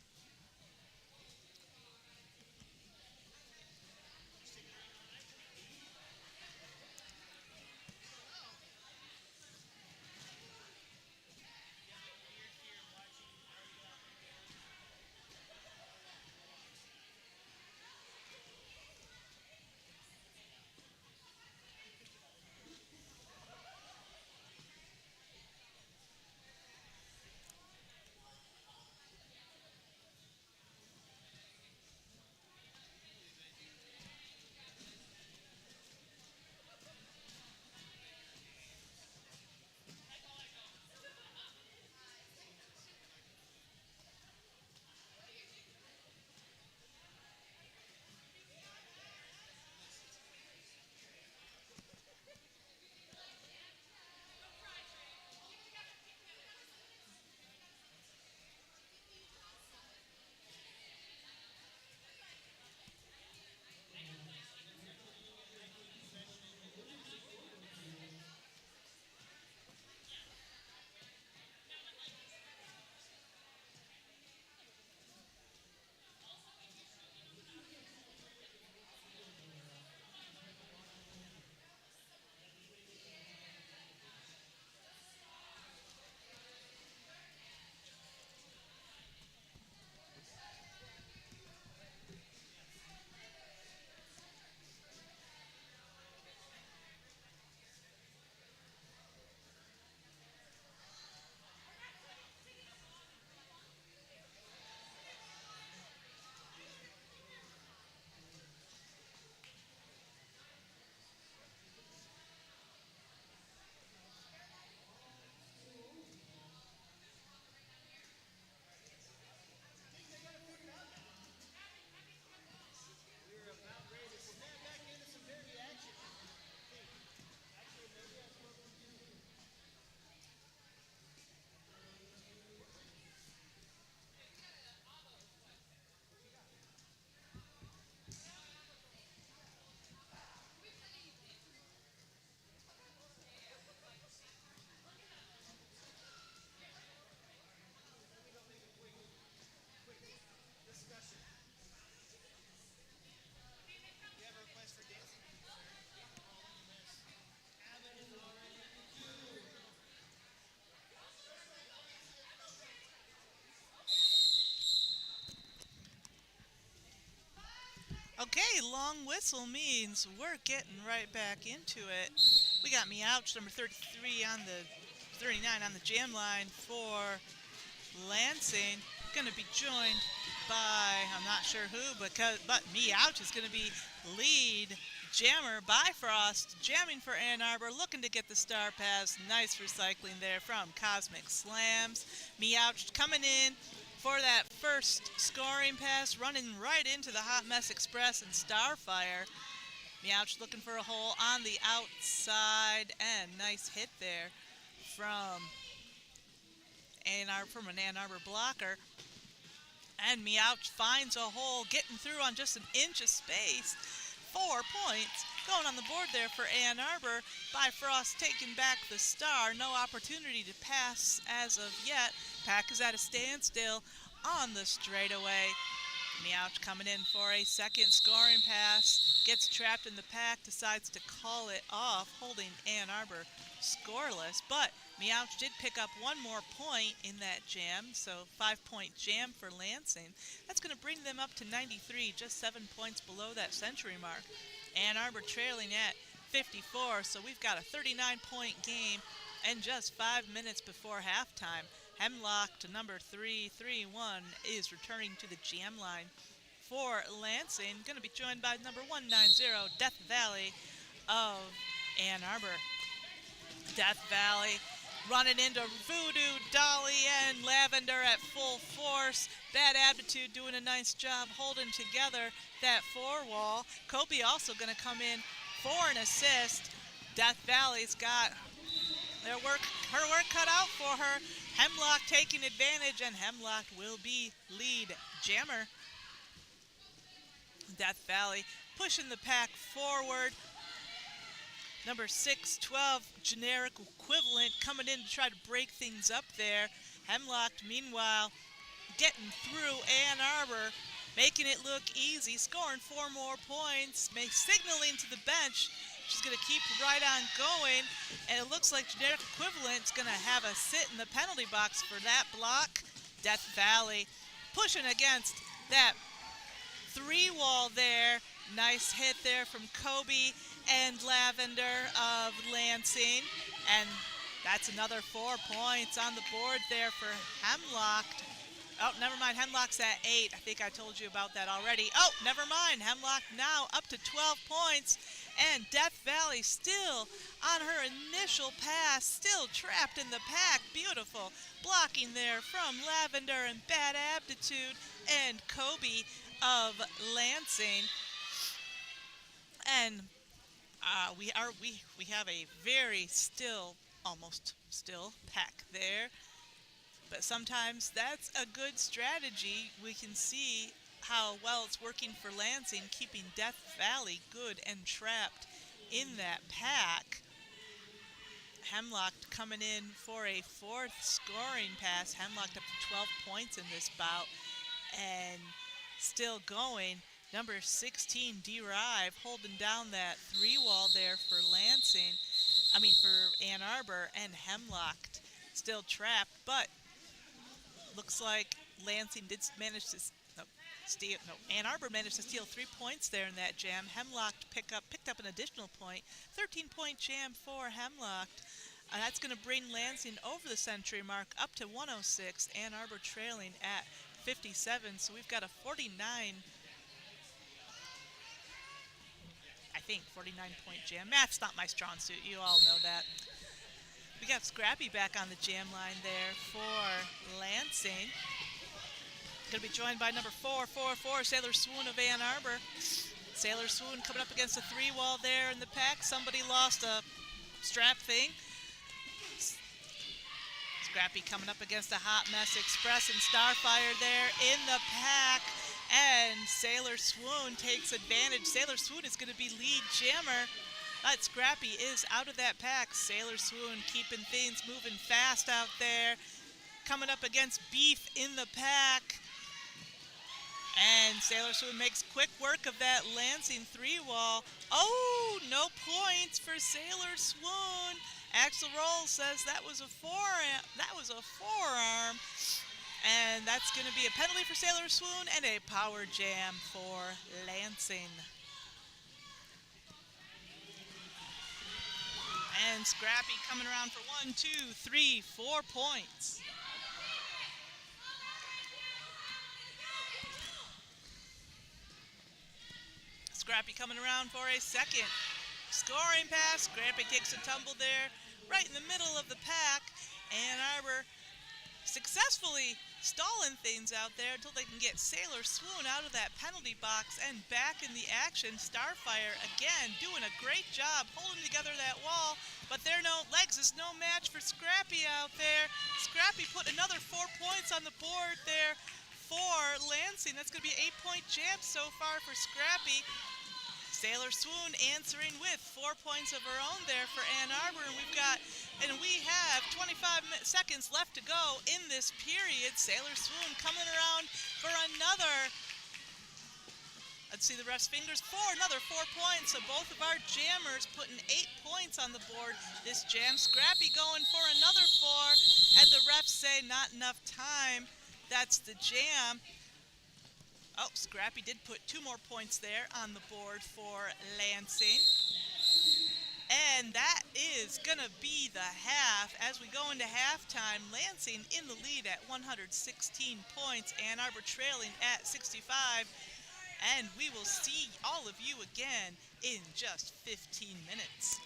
Okay, long whistle means we're getting right back into it. We got Meouch, number 33 on the 39 on the jam line for Lansing. Going to be joined by, I'm not sure who, but Meouch is going to be lead jammer. Bifrost jamming for Ann Arbor, looking to get the star pass. Nice recycling there from Cosmic Slams. Meouch coming in for that first scoring pass, running right into the Hot Mess Express and Starfire. Meowch looking for a hole on the outside, and nice hit there from an Ann Arbor blocker. And Meowch finds a hole, getting through on just an inch of space. 4 points going on the board there for Ann Arbor. Bifrost taking back the star. No opportunity to pass as of yet. Pack is at a standstill on the straightaway. Meowch coming in for a second scoring pass. Gets trapped in the pack, decides to call it off, holding Ann Arbor scoreless. But Meowch did pick up one more point in that jam, so 5-point jam for Lansing. That's going to bring them up to 93, just 7 points below that century mark. Ann Arbor trailing at 54, so we've got a 39-point game and just 5 minutes before halftime. Hemlock to number 331 is returning to the jam line for Lansing. Going to be joined by number 190, Death Valley of Ann Arbor. Death Valley running into Voodoo, Dolly, and Lavender at full force. Bad Aptitude doing a nice job holding together that four-wall. Kobe also going to come in for an assist. Death Valley's got her work cut out for her. Hemlock taking advantage, and Hemlock will be lead jammer. Death Valley pushing the pack forward. Number 612, generic equivalent, coming in to try to break things up there. Hemlock, meanwhile, getting through Ann Arbor, making it look easy, scoring 4 more points, signaling to the bench. She's going to keep right on going, and it looks like generic equivalent's going to have a sit in the penalty box for that block. Death Valley pushing against that 3-wall there. Nice hit there from Kobe and Lavender of Lansing. And that's another 4 points on the board there for Hemlock. Oh, never mind. Hemlock's at 8. I think I told you about that already. Oh, never mind. Hemlock now up to 12 points. And Death Valley still on her initial pass, still trapped in the pack. Beautiful blocking there from Lavender and Bad Aptitude and Kobe of Lansing. And we have a very almost still pack there. But sometimes that's a good strategy. We can see how well it's working for Lansing, keeping Death Valley good and trapped in that pack. Hemlock coming in for a 4th scoring pass. Hemlock up to 12 points in this bout and still going. Number 16, Derive, holding down that 3-wall there for Ann Arbor, and Hemlock still trapped, but looks like Lansing did manage to Ann Arbor managed to steal 3 points there in that jam. Hemlock picked up an additional point. 13-point jam for Hemlock. That's going to bring Lansing over the century mark up to 106. Ann Arbor trailing at 57. So we've got a 49-point jam. Math's not my strong suit. You all know that. We got Scrappy back on the jam line there for Lansing. Going to be joined by number 444, Sailor Swoon of Ann Arbor. Sailor Swoon coming up against a 3-wall there in the pack. Somebody lost a strap thing. Scrappy coming up against a Hot Mess Express and Starfire there in the pack. And Sailor Swoon takes advantage. Sailor Swoon is going to be lead jammer. But Scrappy is out of that pack. Sailor Swoon keeping things moving fast out there. Coming up against Beef in the pack. And Sailor Swoon makes quick work of that Lansing 3-wall. Oh, no points for Sailor Swoon. Axel Roll says that was a forearm. And that's going to be a penalty for Sailor Swoon and a power jam for Lansing. And Scrappy coming around for 1, 2, 3, 4 points. Scrappy coming around for a second scoring pass. Scrappy takes a tumble there right in the middle of the pack. Ann Arbor successful carefully stalling things out there until they can get Sailor Swoon out of that penalty box and back in the action. Starfire again doing a great job holding together that wall, but Legs is no match for Scrappy out there. Scrappy put another 4 points on the board there for Lansing. That's going to be an 8-point jam so far for Scrappy. Sailor Swoon answering with 4 points of her own there for Ann Arbor. And we have 25 seconds left to go in this period. Sailor Swoon coming around for another, let's see the ref's fingers, for another 4 points. So both of our jammers putting 8 points on the board. This jam, Scrappy going for another 4, and the refs say not enough time. That's the jam. Oh, Scrappy did put 2 more points there on the board for Lansing. And that is going to be the half. As we go into halftime, Lansing in the lead at 116 points, Ann Arbor trailing at 65. And we will see all of you again in just 15 minutes.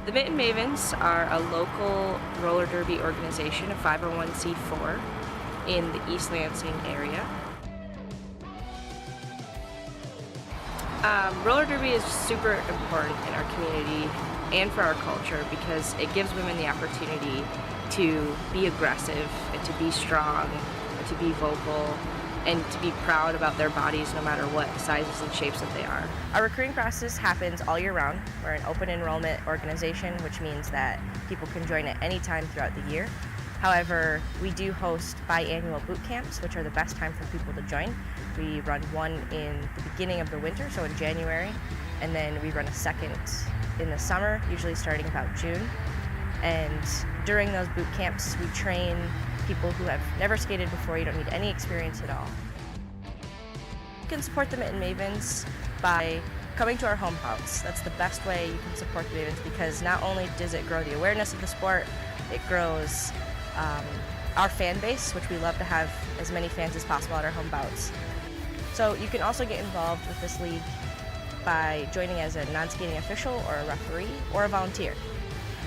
The Mitten Mavens are a local roller derby organization, a 501c4 in the East Lansing area. Roller derby is super important in our community and for our culture because it gives women the opportunity to be aggressive and to be strong and to be vocal and to be proud about their bodies no matter what sizes and shapes that they are. Our recruiting process happens all year round. We're an open enrollment organization, which means that people can join at any time throughout the year. However, we do host biannual boot camps, which are the best time for people to join. We run one in the beginning of the winter, so in January, and then we run a second in the summer, usually starting about June. And during those boot camps, we train people who have never skated before. You don't need any experience at all. You can support the Mitten Mavens by coming to our home bouts. That's the best way you can support the Mavens because not only does it grow the awareness of the sport, it grows our fan base, which we love to have as many fans as possible at our home bouts. So you can also get involved with this league by joining as a non-skating official or a referee or a volunteer.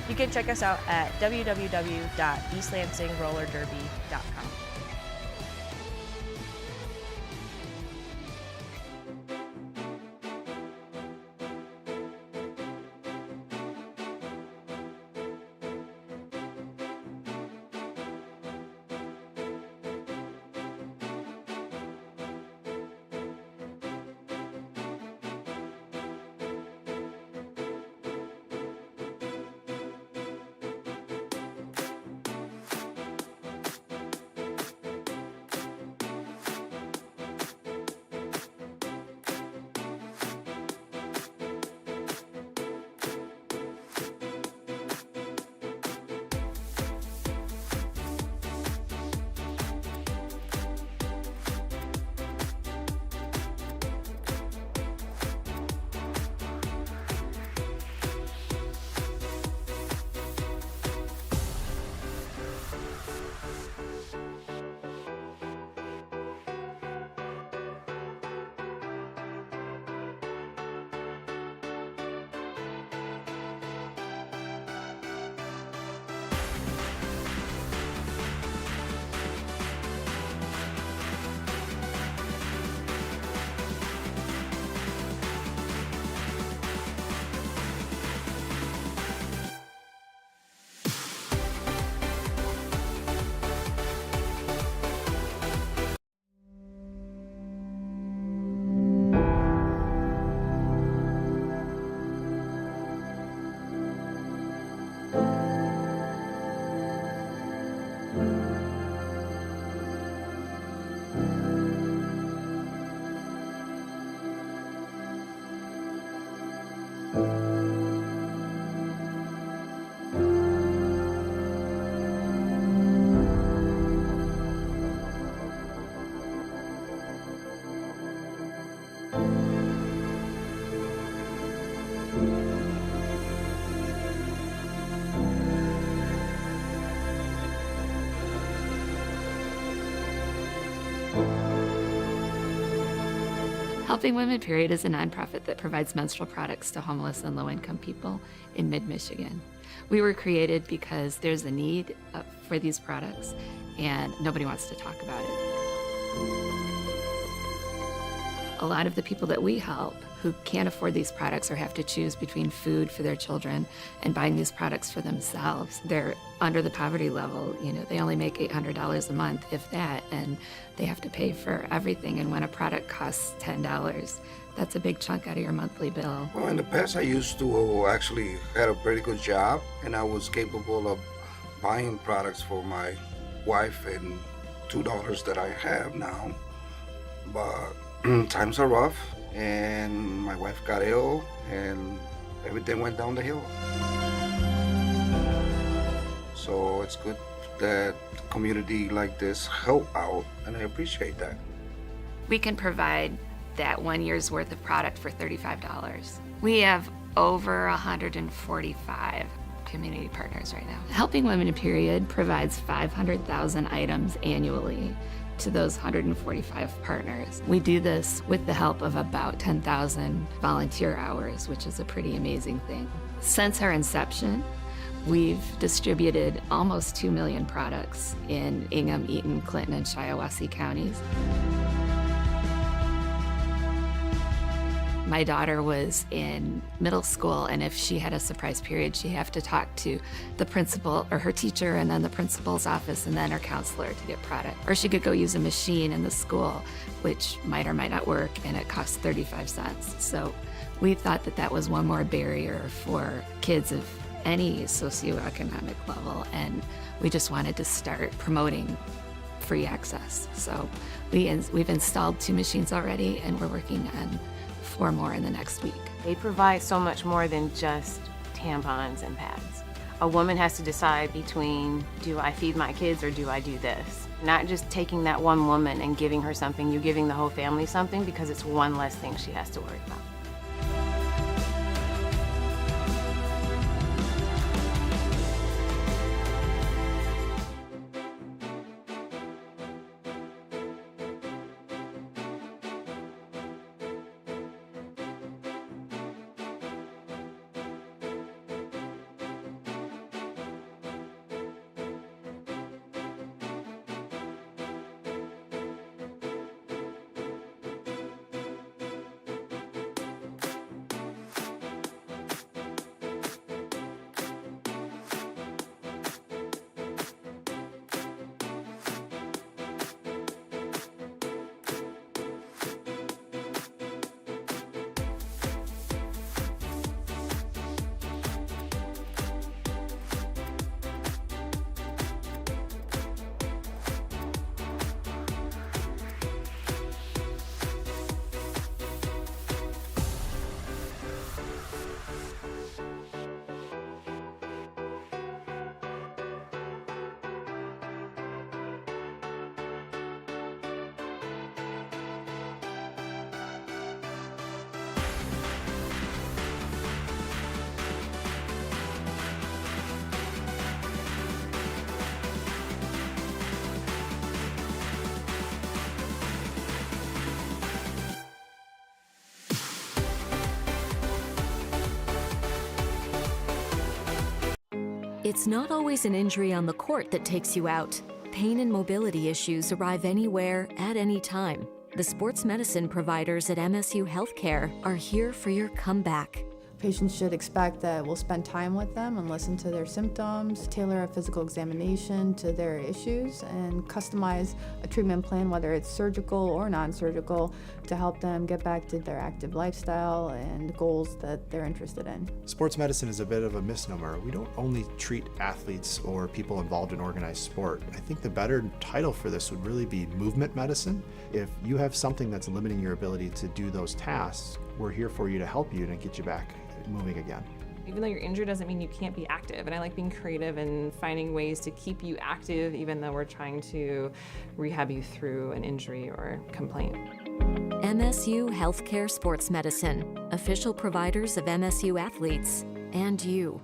You can check us out at www.eastlansingrollerderby.com. Helping Women Period is a nonprofit that provides menstrual products to homeless and low-income people in mid-Michigan. We were created because there's a need for these products and nobody wants to talk about it. A lot of the people that we help who can't afford these products or have to choose between food for their children and buying these products for themselves, they're under the poverty level. You know, they only make $800 a month, if that, and they have to pay for everything. And when a product costs $10, that's a big chunk out of your monthly bill. Well, in the past, I used to actually had a pretty good job, and I was capable of buying products for my wife and $2 that I have now. But times are rough, and my wife got ill, and everything went down the hill. So it's good that community like this help out, and I appreciate that. We can provide that 1 year's worth of product for $35. We have over 145 community partners right now. Helping Women Period provides 500,000 items annually to those 145 partners. We do this with the help of about 10,000 volunteer hours, which is a pretty amazing thing. Since our inception, we've distributed almost 2 million products in Ingham, Eaton, Clinton, and Shiawassee counties. My daughter was in middle school, and if she had a surprise period, she'd have to talk to the principal or her teacher, and then the principal's office, and then her counselor to get product. Or she could go use a machine in the school, which might or might not work, and it costs 35 cents. So we thought that that was one more barrier for kids of any socioeconomic level, and we just wanted to start promoting free access. So we've installed 2 machines already, and we're working on 4 more in the next week. They provide so much more than just tampons and pads. A woman has to decide between, do I feed my kids or do I do this? Not just taking that one woman and giving her something, you're giving the whole family something because it's one less thing she has to worry about. It's not always an injury on the court that takes you out. Pain and mobility issues arrive anywhere, at any time. The sports medicine providers at MSU Healthcare are here for your comeback. Patients should expect that we'll spend time with them and listen to their symptoms, tailor a physical examination to their issues, and customize a treatment plan, whether it's surgical or non-surgical, to help them get back to their active lifestyle and goals that they're interested in. Sports medicine is a bit of a misnomer. We don't only treat athletes or people involved in organized sport. I think the better title for this would really be movement medicine. If you have something that's limiting your ability to do those tasks, we're here for you to help you and get you back moving again. Even though you're injured doesn't mean you can't be active. And I like being creative and finding ways to keep you active even though we're trying to rehab you through an injury or complaint. MSU Healthcare Sports Medicine, official providers of MSU athletes and you.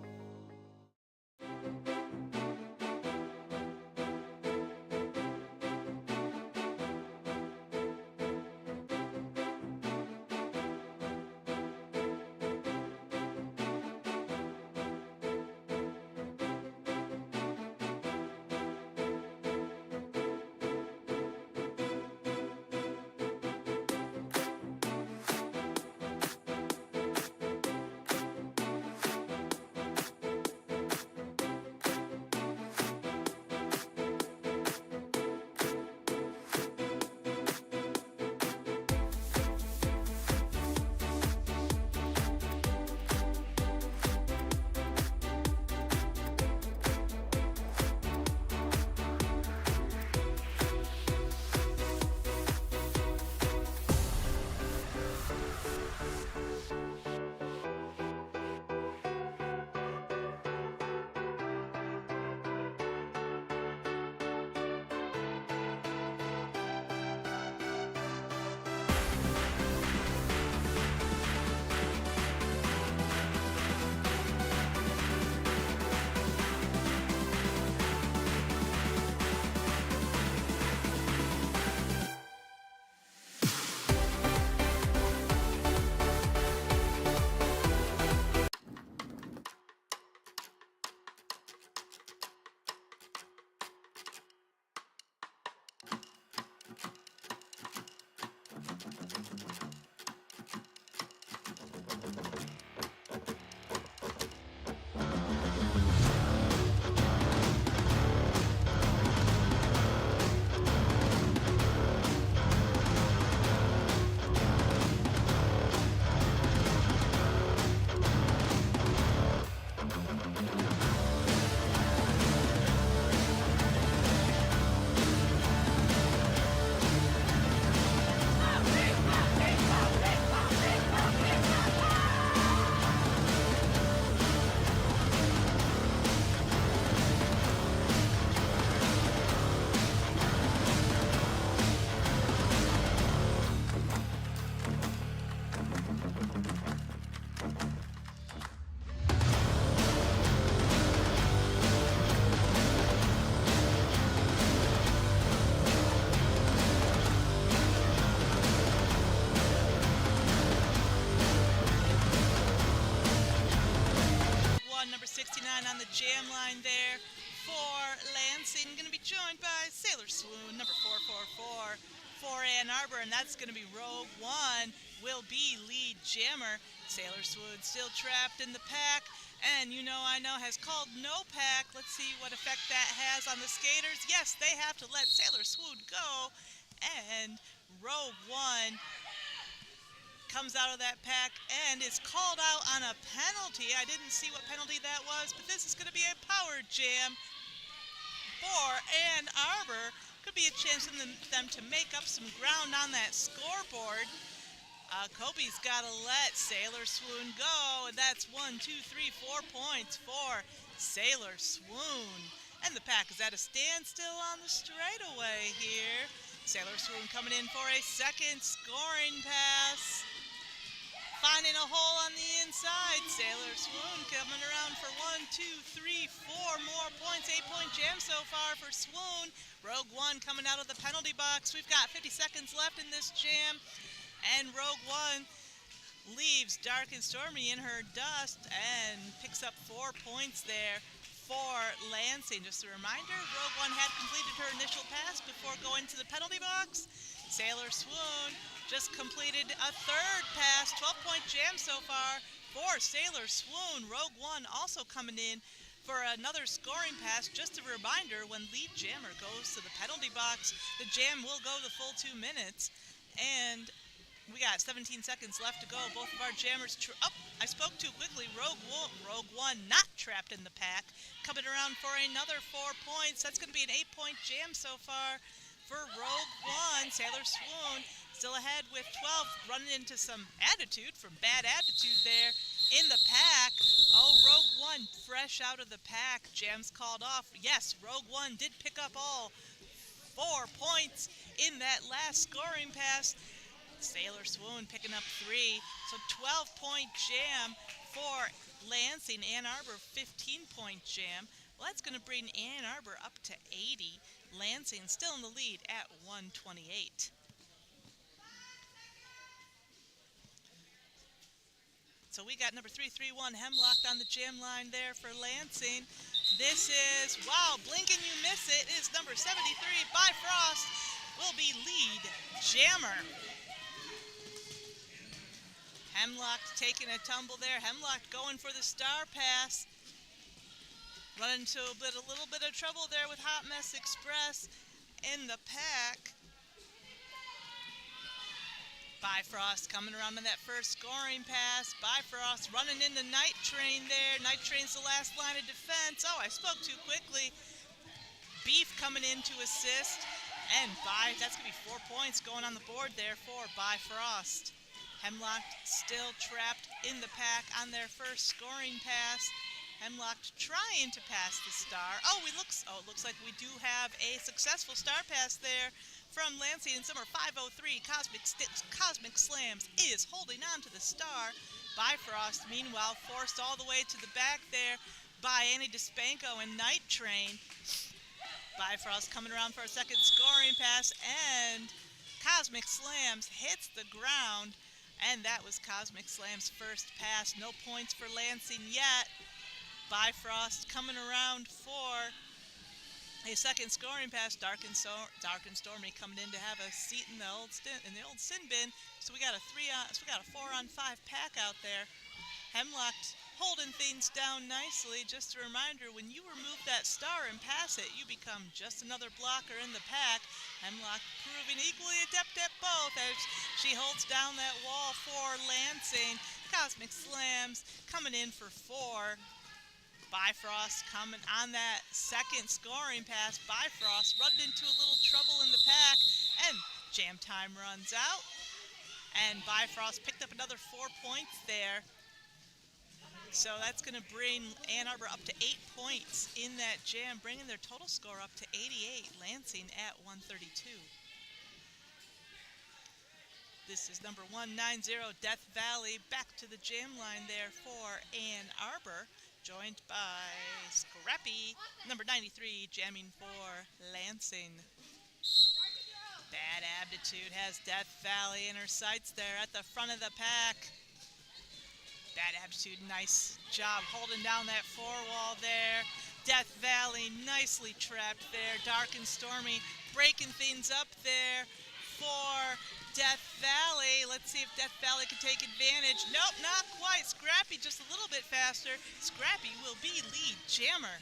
69 on the jam line there for Lansing. Going to be joined by Sailor Swoon, number 444 for Ann Arbor, and that's going to be Rogue One will be lead jammer. Sailor Swoon still trapped in the pack, and I know has called no pack. Let's see what effect that has on the skaters. Yes, they have to let Sailor Swoon go, and Rogue One comes out of that pack and is called out on a penalty. I didn't see what penalty that was, but this is going to be a power jam for Ann Arbor. Could be a chance for them to make up some ground on that scoreboard. Kobe's got to let Sailor Swoon go, and that's 1, 2, 3, 4 points for Sailor Swoon. And the pack is at a standstill on the straightaway here. Sailor Swoon coming in for a second scoring pass. Finding a hole on the inside. Sailor Swoon coming around for 1, 2, 3, 4 more points. 8-point jam so far for Swoon. Rogue One coming out of the penalty box. We've got 50 seconds left in this jam. And Rogue One leaves Dark and Stormy in her dust and picks up 4 points there for Lansing. Just a reminder, Rogue One had completed her initial pass before going to the penalty box. Sailor Swoon just completed a third pass. 12-point jam so far for Sailor Swoon. Rogue One also coming in for another scoring pass. Just a reminder, when lead jammer goes to the penalty box, the jam will go the full 2 minutes. And we got 17 seconds left to go. Both of our jammers, I spoke too quickly. Rogue One not trapped in the pack. Coming around for another 4 points. That's going to be an 8-point jam so far for Rogue One. Sailor Swoon still ahead with 12, running into some attitude from Bad Attitude there in the pack. Oh, Rogue One fresh out of the pack. Jam's called off. Yes, Rogue One did pick up all 4 points in that last scoring pass. Sailor Swoon picking up 3. So 12-point jam for Lansing. Ann Arbor 15-point jam. Well, that's going to bring Ann Arbor up to 80. Lansing still in the lead at 128. So we got number 331 Hemlocked on the jam line there for Lansing. This is, wow, blink and you miss it, is number 73 Bifrost will be lead jammer. Hemlocked taking a tumble there. Hemlocked going for the star pass. Running into a little bit of trouble there with Hot Mess Express in the pack. Bifrost coming around on that first scoring pass. Bifrost running into Night Train there. Night Train's the last line of defense. Oh, I spoke too quickly. Beef coming in to assist. And that's going to be 4 points going on the board there for Bifrost. Hemlocked still trapped in the pack on their first scoring pass. Hemlocked trying to pass the star. It looks like we do have a successful star pass there from Lansing. And number 503 Cosmic Slams is holding on to the star. Bifrost, meanwhile, forced all the way to the back there by Annie DeSpanko and Night Train. Bifrost coming around for a second scoring pass, and Cosmic Slams hits the ground. And that was Cosmic Slam's first pass. No points for Lansing yet. Bifrost coming around for a second scoring pass. Dark and Stormy coming in to have a seat in the old sin bin. So we got a 4-on-5 pack out there. Hemlocked holding things down nicely. Just a reminder, when you remove that star and pass it, you become just another blocker in the pack. Hemlock proving equally adept at both as she holds down that wall for Lansing. Cosmic Slams coming in for 4. Bifrost coming on that second scoring pass. Bifrost rubbed into a little trouble in the pack, and jam time runs out. And Bifrost picked up another 4 points there. So that's going to bring Ann Arbor up to 8 points in that jam, bringing their total score up to 88. Lansing at 132. This is number 190, Death Valley, back to the jam line there for Ann Arbor, joined by Scrappy, number 93, jamming for Lansing. Bad Attitude has Death Valley in her sights there at the front of the pack. Bad Aptitude, nice job holding down that four wall there. Death Valley nicely trapped there. Dark and Stormy breaking things up there for Death Valley. Let's see if Death Valley can take advantage. Nope, not quite. Scrappy just a little bit faster. Scrappy will be lead jammer.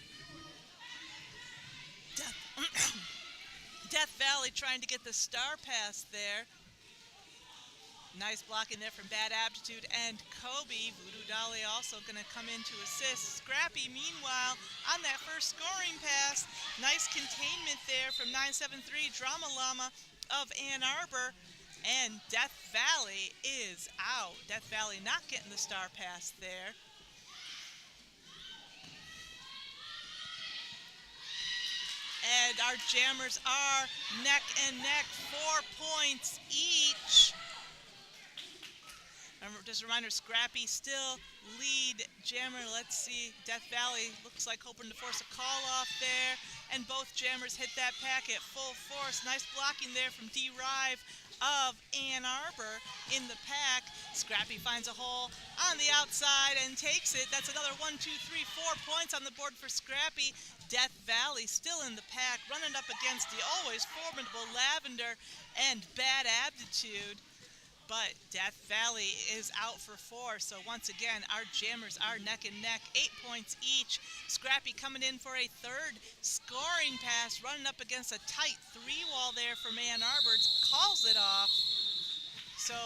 Death Valley trying to get the star pass there. Nice blocking there from Bad Aptitude and Kobe. Voodoo Dolly also going to come in to assist. Scrappy, meanwhile, on that first scoring pass. Nice containment there from 973 Drama Llama of Ann Arbor. And Death Valley is out. Death Valley not getting the star pass there. And our jammers are neck and neck, 4 points each. Just a reminder, Scrappy still lead jammer. Let's see, Death Valley looks like hoping to force a call off there. And both jammers hit that pack at full force. Nice blocking there from D-Rive of Ann Arbor in the pack. Scrappy finds a hole on the outside and takes it. That's another 1, 2, 3, 4 points on the board for Scrappy. Death Valley still in the pack, running up against the always formidable Lavender and Bad Aptitude. But Death Valley is out for 4, so once again, our jammers are neck and neck, 8 points each. Scrappy coming in for a third scoring pass, running up against a tight 3-wall there from Ann Arbor, calls it off. So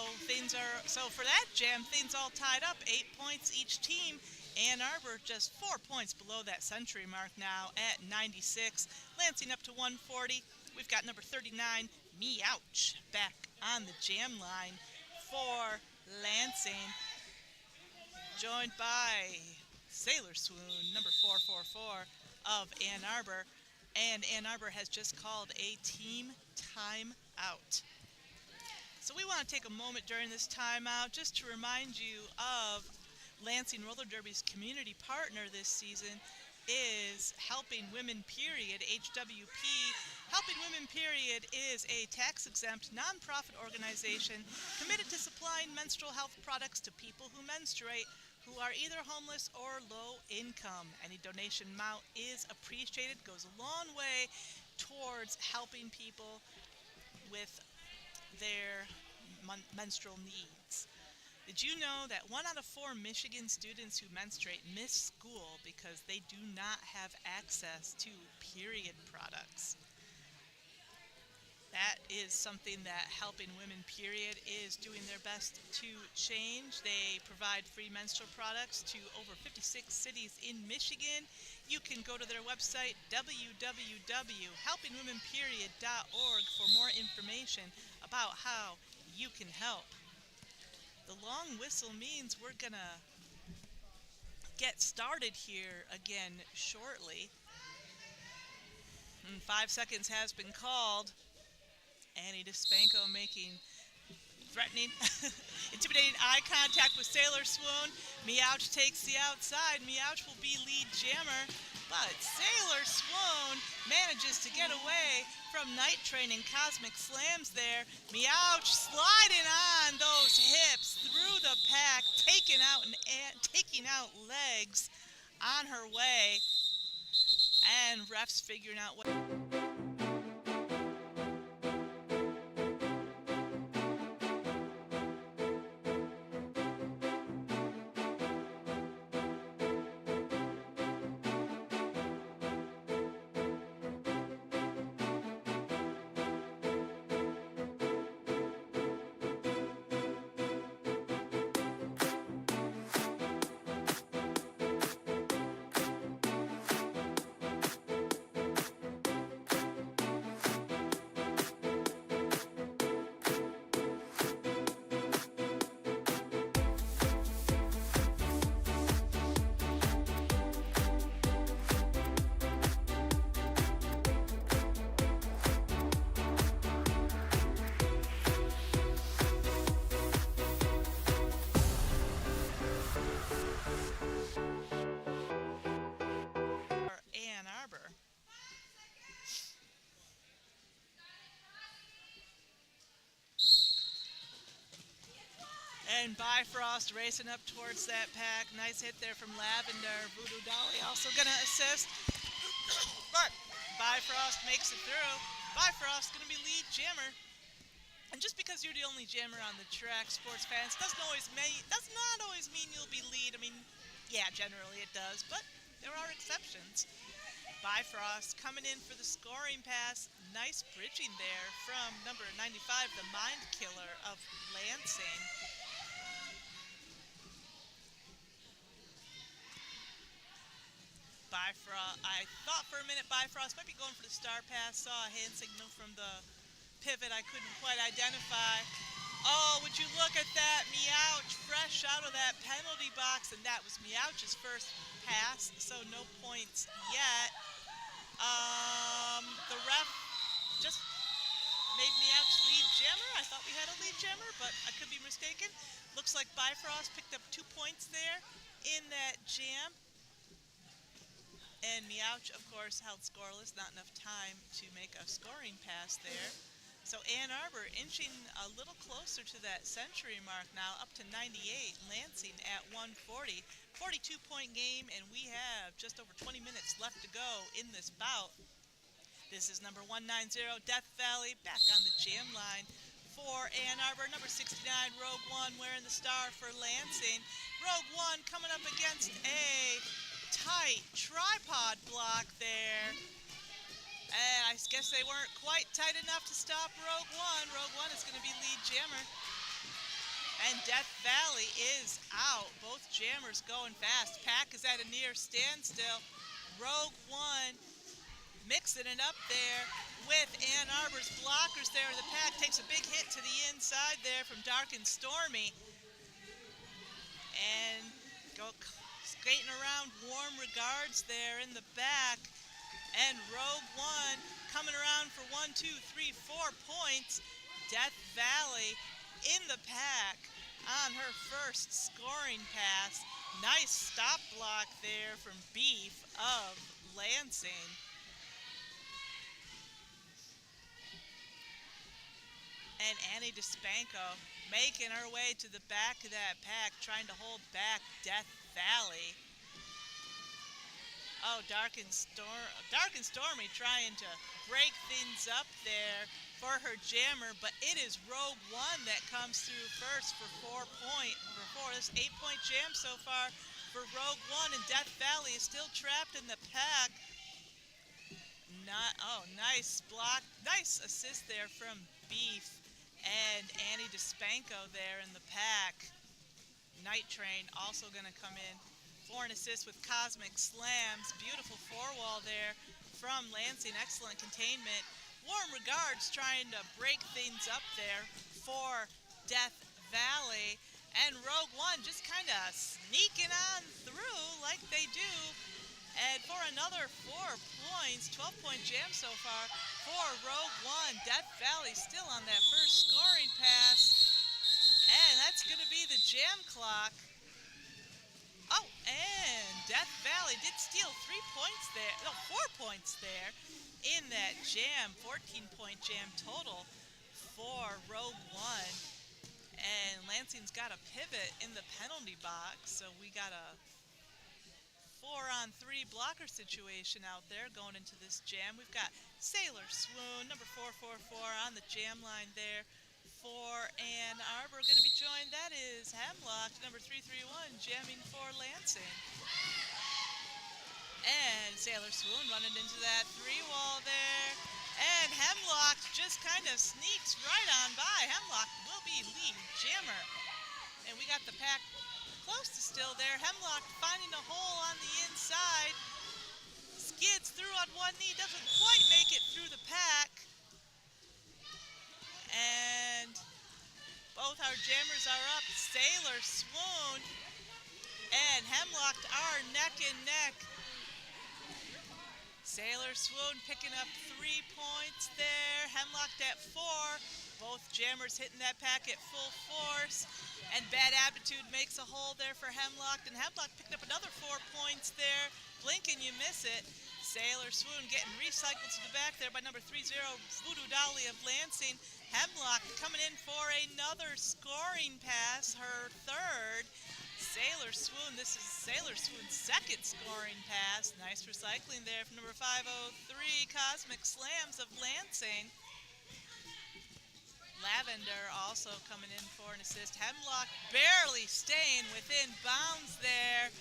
for that jam, things all tied up, 8 points each team. Ann Arbor just 4 points below that century mark now at 96. Lansing up to 140. We've got number 39, Meouch, back on the jam line for Lansing, joined by Sailor Swoon, number 444 of Ann Arbor, and Ann Arbor has just called a team timeout. So we want to take a moment during this timeout just to remind you of Lansing Roller Derby's community partner this season is Helping Women Period, HWP. Helping Women Period is a tax-exempt nonprofit organization committed to supplying menstrual health products to people who menstruate who are either homeless or low income. Any donation amount is appreciated, goes a long way towards helping people with their menstrual needs. Did you know that 1 out of 4 Michigan students who menstruate miss school because they do not have access to period products? That is something that Helping Women Period is doing their best to change. They provide free menstrual products to over 56 cities in Michigan. You can go to their website, www.helpingwomenperiod.org, for more information about how you can help. The long whistle means we're gonna get started here again shortly. 5 seconds has been called. Annie DeSpanco making threatening, intimidating eye contact with Sailor Swoon. Meouch takes the outside. Meouch will be lead jammer, but Sailor Swoon manages to get away from Night Train and Cosmic Slams there. Meouch sliding on those hips through the pack, taking out legs on her way, and refs figuring out what. And Bifrost racing up towards that pack. Nice hit there from Lavender. Voodoo Dolly also going to assist. But Bifrost makes it through. Bifrost going to be lead jammer. And just because you're the only jammer on the track, sports fans, does not always mean you'll be lead. I mean, yeah, generally it does, but there are exceptions. Bifrost coming in for the scoring pass. Nice bridging there from number 95, the Mind Killer of Lansing. Bifrost, I thought for a minute Bifrost might be going for the star pass. Saw a hand signal from the pivot I couldn't quite identify. Oh, would you look at that? Meowch fresh out of that penalty box, and that was Meowch's first pass, so no points yet. The ref just made Meowch lead jammer. I thought we had a lead jammer, but I could be mistaken. Looks like Bifrost picked up 2 points there in that jam. And Meowch, of course, held scoreless, not enough time to make a scoring pass there. So Ann Arbor inching a little closer to that century mark now, up to 98. Lansing at 140. 42-point game, and we have just over 20 minutes left to go in this bout. This is number 190, Death Valley, back on the jam line for Ann Arbor. Number 69, Rogue One, wearing the star for Lansing. Rogue One coming up against a tight tripod block there. And I guess they weren't quite tight enough to stop Rogue One. Rogue One is going to be lead jammer. And Death Valley is out. Both jammers going fast. Pack is at a near standstill. Rogue One mixing it up there with Ann Arbor's blockers there. The pack takes a big hit to the inside there from Dark and Stormy. And go skating around Warm Regards there in the back. And Rogue One coming around for 1, 2, 3, 4 points. Death Valley in the pack on her first scoring pass. Nice stop block there from Beef of Lansing. And Annie DeSpanco making her way to the back of that pack, trying to hold back Death Valley. Oh, Dark and Stormy trying to break things up there for her jammer, but it is Rogue One that comes through first for 4 points. This 8-point jam so far for Rogue One, and Death Valley is still trapped in the pack. Nice block, nice assist there from Beef and Annie DeSpanco there in the pack. Night Train also going to come in for an assist with Cosmic Slams. Beautiful four-wall there from Lansing. Excellent containment. Warm Regards trying to break things up there for Death Valley. And Rogue One just kind of sneaking on through like they do. And for another 4 points, 12-point jam so far for Rogue One. Death Valley still on that first scoring pass. And that's going to be the jam clock. Oh, and Death Valley did steal 4 points there in that jam. 14-point jam total for Rogue One. And Lansing's got a pivot in the penalty box, so we got a 4-on-3 blocker situation out there going into this jam. We've got Sailor Swoon, number 444 on the jam line there for Ann Arbor. Going to be joined, that is Hemlock, number 331, jamming for Lansing. And Sailor Swoon running into that 3-wall there. And Hemlock just kind of sneaks right on by. Hemlock will be lead jammer. And we got the pack close to still there. Hemlock finding a hole on the inside. Skids through on one knee, doesn't quite make it through the pack. And both our jammers are up. Sailor Swoon and Hemlock are neck and neck. Sailor Swoon picking up 3 points there. Hemlock at 4. Both jammers hitting that pack at full force. And Bad Aptitude makes a hole there for Hemlock. And Hemlock picked up another 4 points there. Blink and you miss it. Sailor Swoon getting recycled to the back there by number 30, Voodoo Dolly of Lansing. Hemlock coming in for another scoring pass, her third. Sailor Swoon, this is Sailor Swoon's second scoring pass. Nice recycling there from number 503, Cosmic Slams of Lansing. Lavender also coming in for an assist. Hemlock barely staying within bounds there.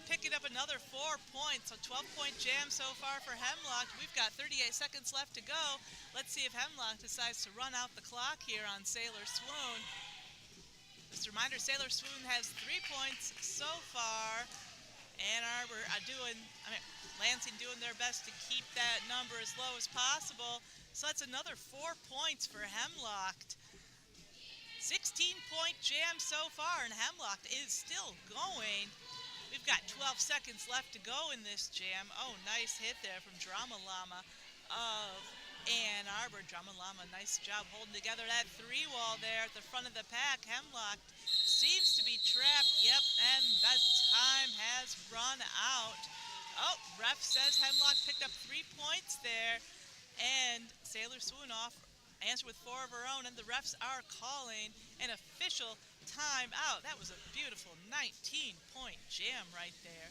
Picking up another 4 points, a 12-point jam so far for Hemlock. We've got 38 seconds left to go. Let's see if Hemlock decides to run out the clock here on Sailor Swoon. Just a reminder, Sailor Swoon has 3 points so far. Lansing doing their best to keep that number as low as possible. So that's another 4 points for Hemlock. 16-point jam so far, and Hemlock is still going. We've got 12 seconds left to go in this jam. Oh, nice hit there from Drama Llama of Ann Arbor. Drama Llama, nice job holding together that three-wall there at the front of the pack. Hemlock seems to be trapped. Yep, and that time has run out. Oh, ref says Hemlock picked up 3 points there, and Sailor Swoon off answer with 4 of her own, and the refs are calling an official timeout. That was a beautiful 19-point jam right there,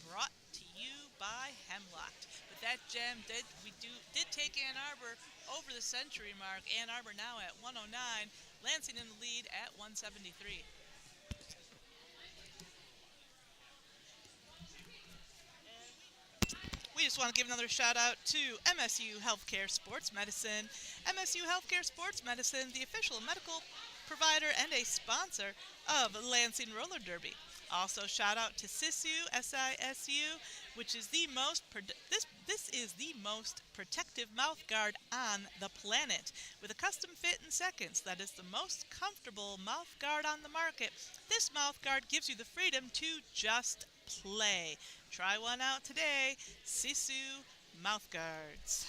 brought to you by Hemlock. But that jam did take Ann Arbor over the century mark. Ann Arbor now at 109, Lansing in the lead at 173. We just want to give another shout out to MSU Healthcare Sports Medicine. MSU Healthcare Sports Medicine, the official medical provider and a sponsor of Lansing Roller Derby. Also shout out to SISU, SISU, which is the most this is the most protective mouth guard on the planet. With a custom fit in seconds, that is the most comfortable mouth guard on the market. This mouth guard gives you the freedom to just play. Try one out today. Sisu mouth guards.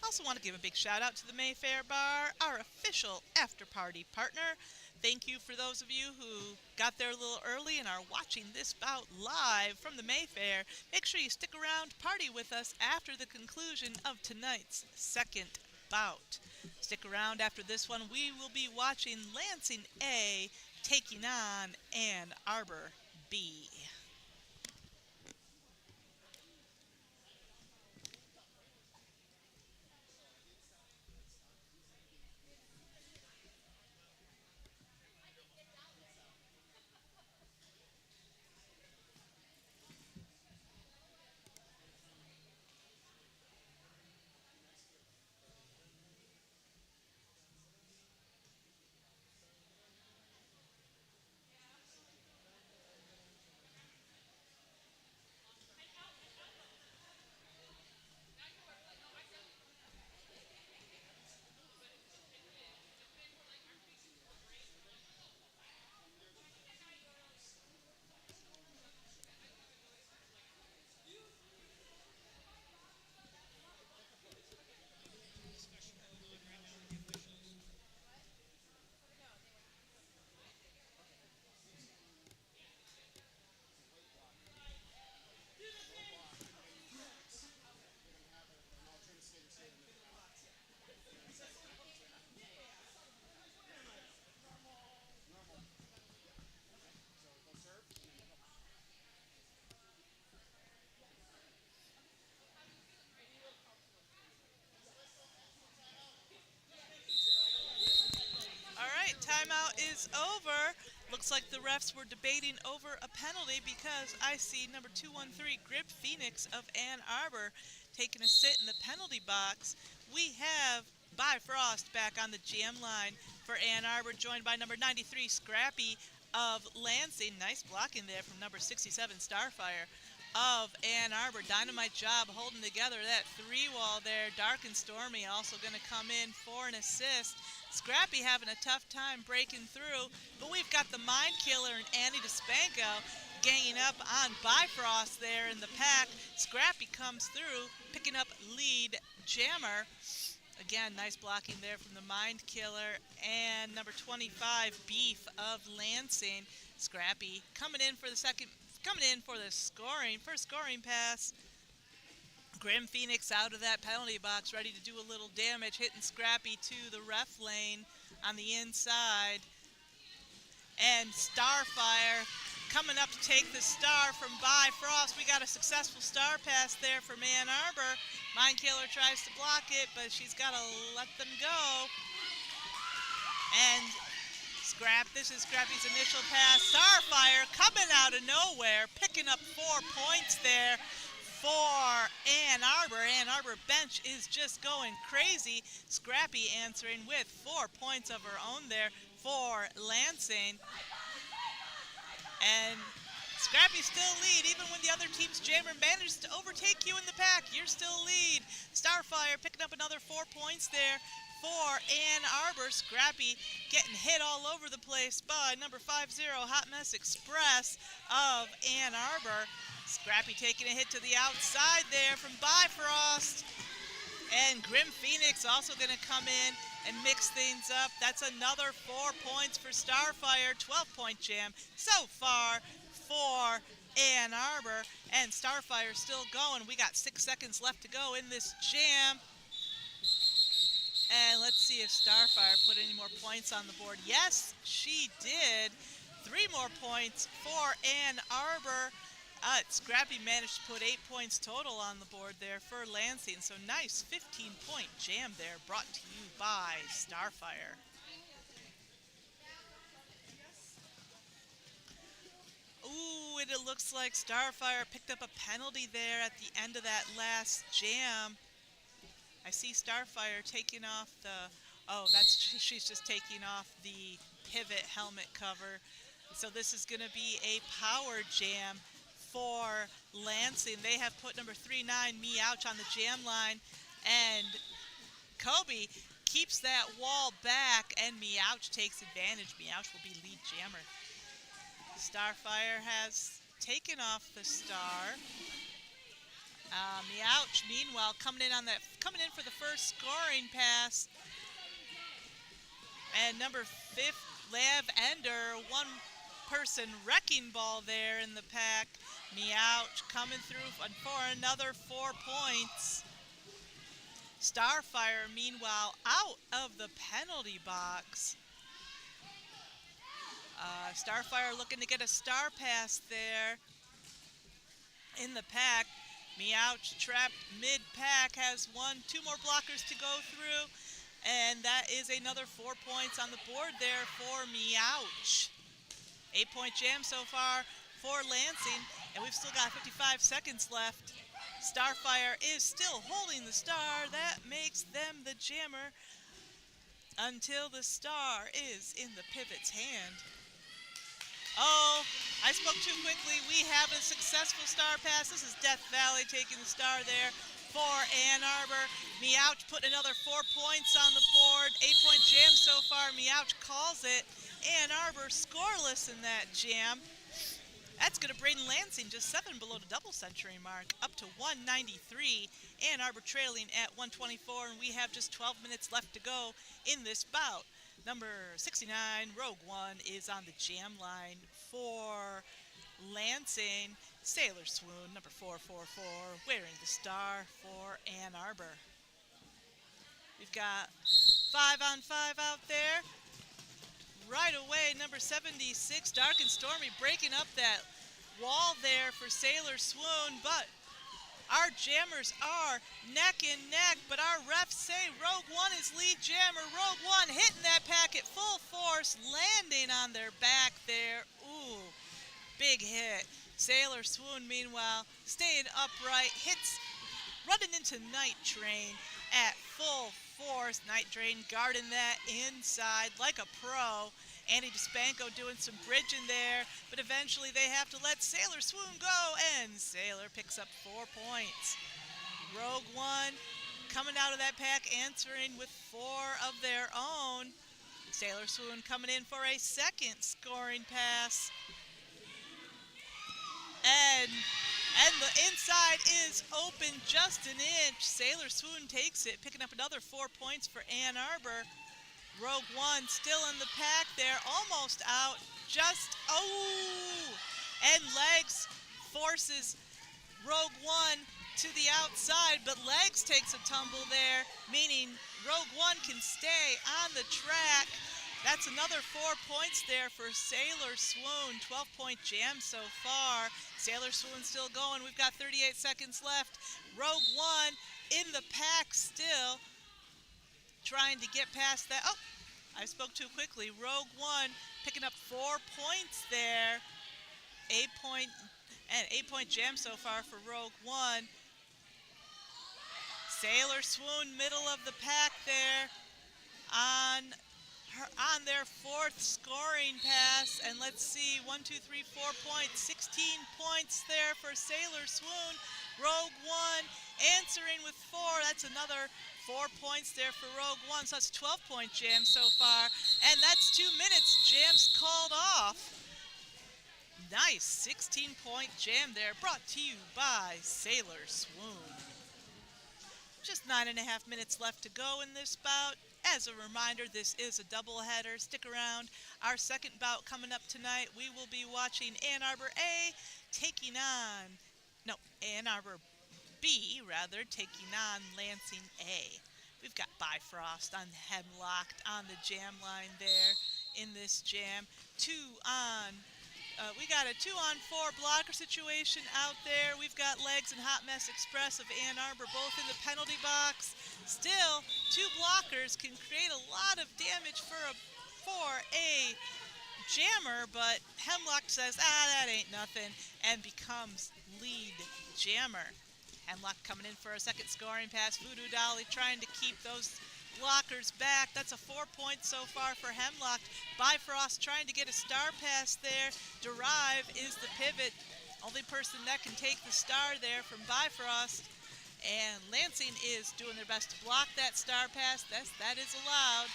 Also want to give a big shout out to the Mayfair Bar, our official after party partner. Thank you for those of you who got there a little early and are watching this bout live from the Mayfair. Make sure you stick around, party with us after the conclusion of tonight's second bout. Stick around after this one. We will be watching Lansing A taking on Ann Arbor B. Timeout is over. Looks like the refs were debating over a penalty because I see number 213, Grip Phoenix of Ann Arbor, taking a sit in the penalty box. We have Bifrost back on the jam line for Ann Arbor, joined by number 93, Scrappy of Lansing. Nice blocking there from number 67, Starfire of Ann Arbor. Dynamite job holding together that three-wall there. Dark and Stormy also going to come in for an assist. Scrappy having a tough time breaking through, but we've got the Mind Killer and Annie DeSpanko ganging up on Bifrost there in the pack. Scrappy comes through, picking up lead jammer. Again, nice blocking there from the Mind Killer and number 25, Beef of Lansing. Scrappy coming in for the first scoring pass. Grim Phoenix out of that penalty box, ready to do a little damage, hitting Scrappy to the ref lane on the inside. And Starfire coming up to take the star from Bifrost. We got a successful star pass there from Ann Arbor. Mindkiller tries to block it, but she's got to let them go. And this is Scrappy's initial pass. Starfire coming out of nowhere, picking up 4 points there for Ann Arbor. Ann Arbor bench is just going crazy. Scrappy answering with 4 points of her own there for Lansing. And Scrappy still lead, even when the other team's jammer manages to overtake you in the pack. You're still lead. Starfire picking up another 4 points there for Ann Arbor. Scrappy getting hit all over the place by number 50 Hot Mess Express of Ann Arbor. Scrappy taking a hit to the outside there from Bifrost. And Grim Phoenix also going to come in and mix things up. That's another 4 points for Starfire. 12-point jam so far for Ann Arbor. And Starfire still going. We got 6 seconds left to go in this jam. And let's see if Starfire put any more points on the board. Yes, she did. 3 more points for Ann Arbor. Scrappy managed to put 8 points total on the board there for Lansing. So nice 15-point jam there, brought to you by Starfire. Ooh, and it looks like Starfire picked up a penalty there at the end of that last jam. I see Starfire taking off she's just taking off the pivot helmet cover. So this is going to be a power jam for Lansing. They have put number 39, Meowch, on the jam line. And Kobe keeps that wall back, and Meowch takes advantage. Meowch will be lead jammer. Starfire has taken off the star. Meowch, meanwhile, coming in for the first scoring pass. And number 5, Lav Ender, one-person wrecking ball there in the pack. Meowch coming through for another 4 points. Starfire, meanwhile, out of the penalty box. Starfire looking to get a star pass there in the pack. Meowch trapped mid-pack, has 2 more blockers to go through, and that is another 4 points on the board there for Meowch. 8-point jam so far for Lansing, and we've still got 55 seconds left. Starfire is still holding the star. That makes them the jammer until the star is in the pivot's hand. Oh, I spoke too quickly. We have a successful star pass. This is Death Valley taking the star there for Ann Arbor. Meowch put another 4 points on the board. 8-point jam so far. Meowch calls it. Ann Arbor scoreless in that jam. That's going to bring Lansing just 7 below the double century mark, up to 193. Ann Arbor trailing at 124, and we have just 12 minutes left to go in this bout. Number 69, Rogue One, is on the jam line for Lansing. Sailor Swoon, number 444, wearing the star for Ann Arbor. We've got 5-on-5 out there. Right away, number 76, Dark and Stormy, breaking up that wall there for Sailor Swoon, but our jammers are neck and neck, but our refs say Rogue One is lead jammer. Rogue One hitting that pack at full force, landing on their back there. Ooh, big hit. Sailor Swoon, meanwhile, staying upright, running into Night Train at full force. Night Train guarding that inside like a pro. Andy DeSpanco doing some bridging there, but eventually they have to let Sailor Swoon go, and Sailor picks up 4 points. Rogue One coming out of that pack, answering with 4 of their own. Sailor Swoon coming in for a second scoring pass. And the inside is open just an inch. Sailor Swoon takes it, picking up another 4 points for Ann Arbor. Rogue One still in the pack there, almost out. And legs forces Rogue One to the outside, but Legs takes a tumble there, meaning Rogue One can stay on the track. That's another 4 points there for Sailor Swoon. 12-point jam so far. Sailor Swoon still going. We've got 38 seconds left. Rogue One in the pack still, trying to get past that. Oh, I spoke too quickly. Rogue One picking up 4 points there. 8-point jam so far for Rogue One. Sailor Swoon middle of the pack there on their 4th scoring pass, and let's see, 1, 2, 3, 4 points, 16 points there for Sailor Swoon. Rogue One answering with 4. That's another 4 points there for Rogue One. So that's 12-point jam so far, and that's 2 minutes. Jam's called off. Nice 16-point jam there, brought to you by Sailor Swoon. Just 9.5 minutes left to go in this bout. As a reminder, this is a doubleheader. Stick around. Our second bout coming up tonight, we will be watching Ann Arbor A Ann Arbor B, taking on Lansing A. We've got Bifrost on Hemlocked on the jam line there in this jam. We got a 2-on-4 blocker situation out there. We've got Legs and Hot Mess Express of Ann Arbor both in the penalty box. Still, 2 blockers can create a lot of damage for a jammer, but Hemlock says, that ain't nothing, and becomes lead jammer. Hemlock coming in for a second scoring pass. Voodoo Dolly trying to keep those blockers back. That's a 4 points so far for Hemlock. Bifrost trying to get a star pass there. Derive is the pivot. Only person that can take the star there from Bifrost. And Lansing is doing their best to block that star pass. That is allowed.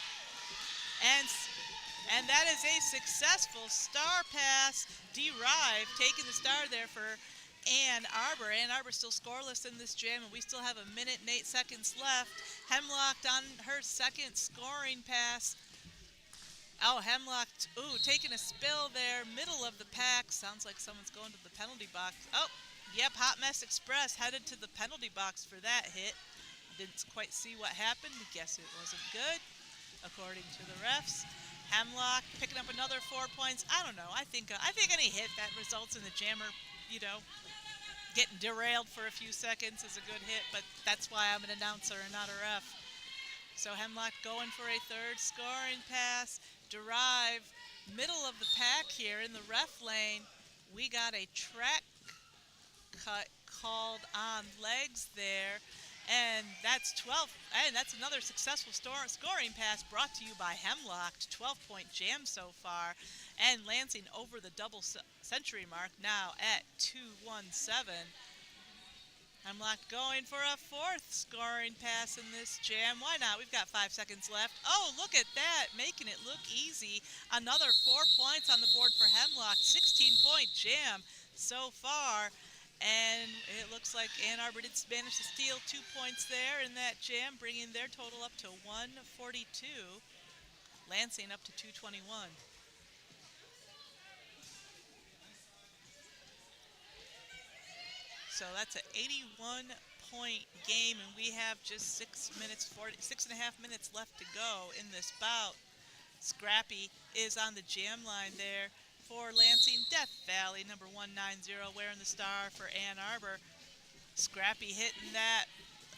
And that is a successful star pass. Derive taking the star there for Ann Arbor. Ann Arbor still scoreless in this jam, and we still have 1 minute and 8 seconds left. Hemlock on her second scoring pass. Oh, Hemlock, taking a spill there, middle of the pack. Sounds like someone's going to the penalty box. Oh, yep, Hot Mess Express headed to the penalty box for that hit. Didn't quite see what happened. Guess it wasn't good, according to the refs. Hemlock picking up another 4 points. I don't know. I think any hit that results in the jammer, getting derailed for a few seconds is a good hit, but that's why I'm an announcer and not a ref. So Hemlock going for a third scoring pass. Derive, middle of the pack here in the ref lane. We got a track cut called on Legs there. And that's 12, and that's another successful scoring pass brought to you by Hemlock. 12-point jam so far, and Lansing over the double century mark now at 217. Hemlock going for a 4th scoring pass in this jam. Why not? We've got 5 seconds left. Oh, look at that, making it look easy. Another 4 points on the board for Hemlock. 16-point jam so far. And it looks like Ann Arbor did manage to steal 2 points there in that jam, bringing their total up to 142. Lansing up to 221. So that's an 81-point game, and we have just 6.5 minutes left to go in this bout. Scrappy is on the jam line there for Lansing. Death Valley, number 190, wearing the star for Ann Arbor. Scrappy hitting that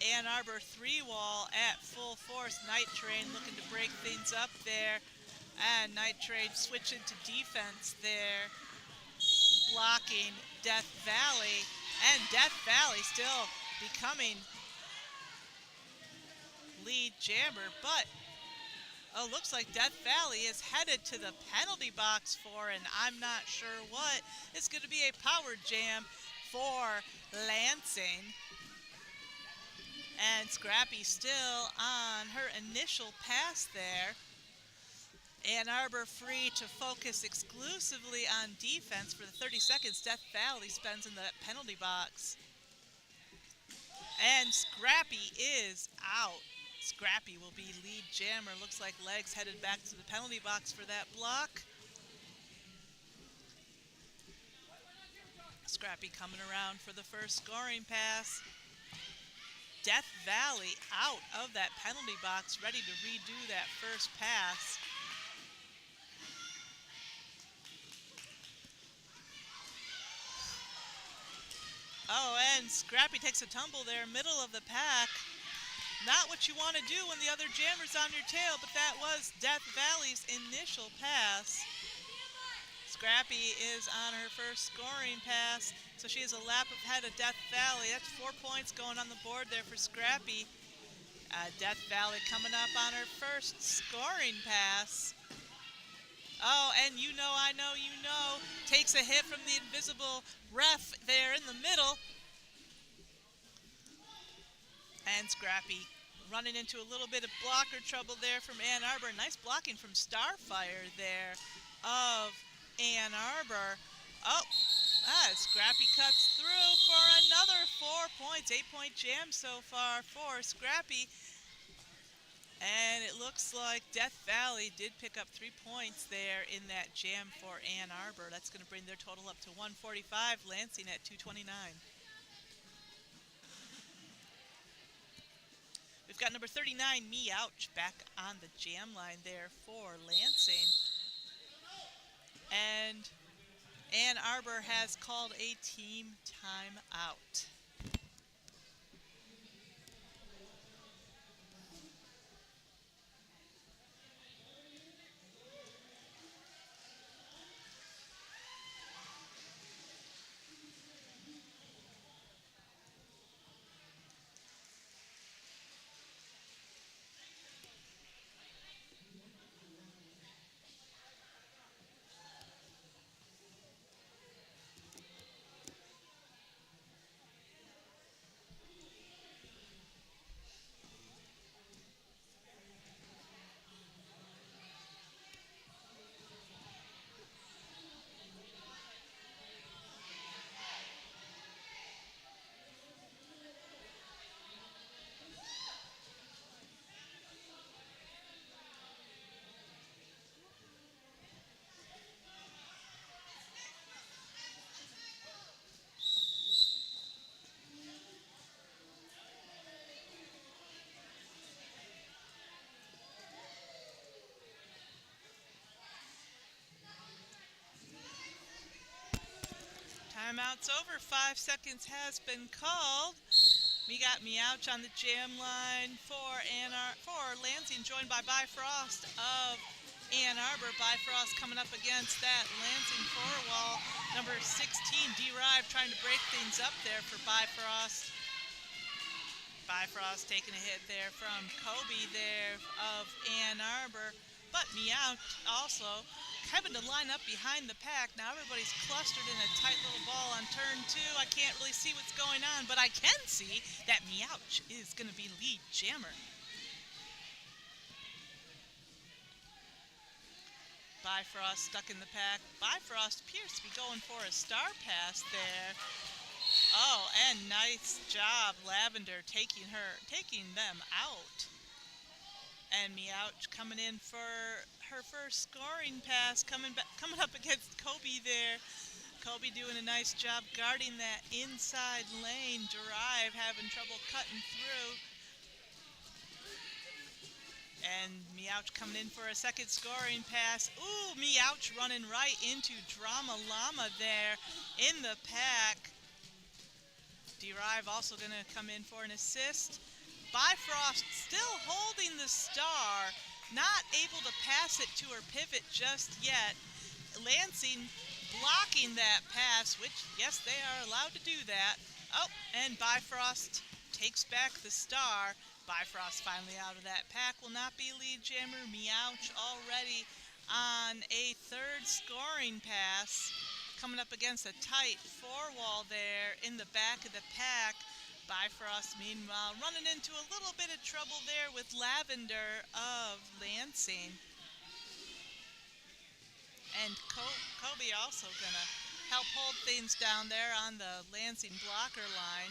Ann Arbor 3-wall at full force. Night Train looking to break things up there. And Night Train switching to defense there, blocking Death Valley. And Death Valley still becoming lead jammer, but looks like Death Valley is headed to the penalty box for, and I'm not sure what. It's going to be a power jam for Lansing. And Scrappy still on her initial pass there. Ann Arbor free to focus exclusively on defense for the 30 seconds Death Valley spends in the penalty box. And Scrappy is out. Scrappy will be lead jammer. Looks like Legs headed back to the penalty box for that block. Scrappy coming around for the first scoring pass. Death Valley out of that penalty box, ready to redo that first pass. Oh, and Scrappy takes a tumble there, middle of the pack. Not what you want to do when the other jammer's on your tail, but that was Death Valley's initial pass. Scrappy is on her first scoring pass, so she is a lap ahead of Death Valley. That's 4 points going on the board there for Scrappy. Death Valley coming up on her first scoring pass. Oh, and you know, I know, you know, takes a hit from the invisible ref there in the middle. And Scrappy running into a little bit of blocker trouble there from Ann Arbor. Nice blocking from Starfire there of Ann Arbor. Oh, Scrappy cuts through for another 4 points. 8-point jam so far for Scrappy. And it looks like Death Valley did pick up 3 points there in that jam for Ann Arbor. That's going to bring their total up to 145, Lansing at 229. We've got number 39, Me Ouch, back on the jam line there for Lansing. And Ann Arbor has called a team timeout. Timeout's over. 5 seconds has been called. We got Meouch on the jam line for Lansing, joined by Bifrost of Ann Arbor. Bifrost coming up against that Lansing four-wall. Number 16, D-Rive, trying to break things up there for Bifrost. Bifrost taking a hit there from Kobe there of Ann Arbor. But Meouch also having to line up behind the pack. Now everybody's clustered in a tight little ball on turn 2. I can't really see what's going on, but I can see that Meouch is going to be lead jammer. Bifrost stuck in the pack. Bifrost appears to be going for a star pass there. Oh, and nice job, Lavender, taking them out. And Meouch coming in for her first scoring pass, coming up against Kobe there. Kobe doing a nice job guarding that inside lane. Drive having trouble cutting through. And Meouch coming in for a second scoring pass. Ooh, Meouch running right into Drama Llama there in the pack. Drive also going to come in for an assist. Bifrost still holding the star, not able to pass it to her pivot just yet. Lansing blocking that pass, which, yes, they are allowed to do that. Oh, and Bifrost takes back the star. Bifrost finally out of that pack, will not be lead jammer. Meouch already on a third scoring pass. Coming up against a tight four-wall there in the back of the pack. Bifrost, meanwhile, running into a little bit of trouble there with Lavender of Lansing. And Kobe also going to help hold things down there on the Lansing blocker line.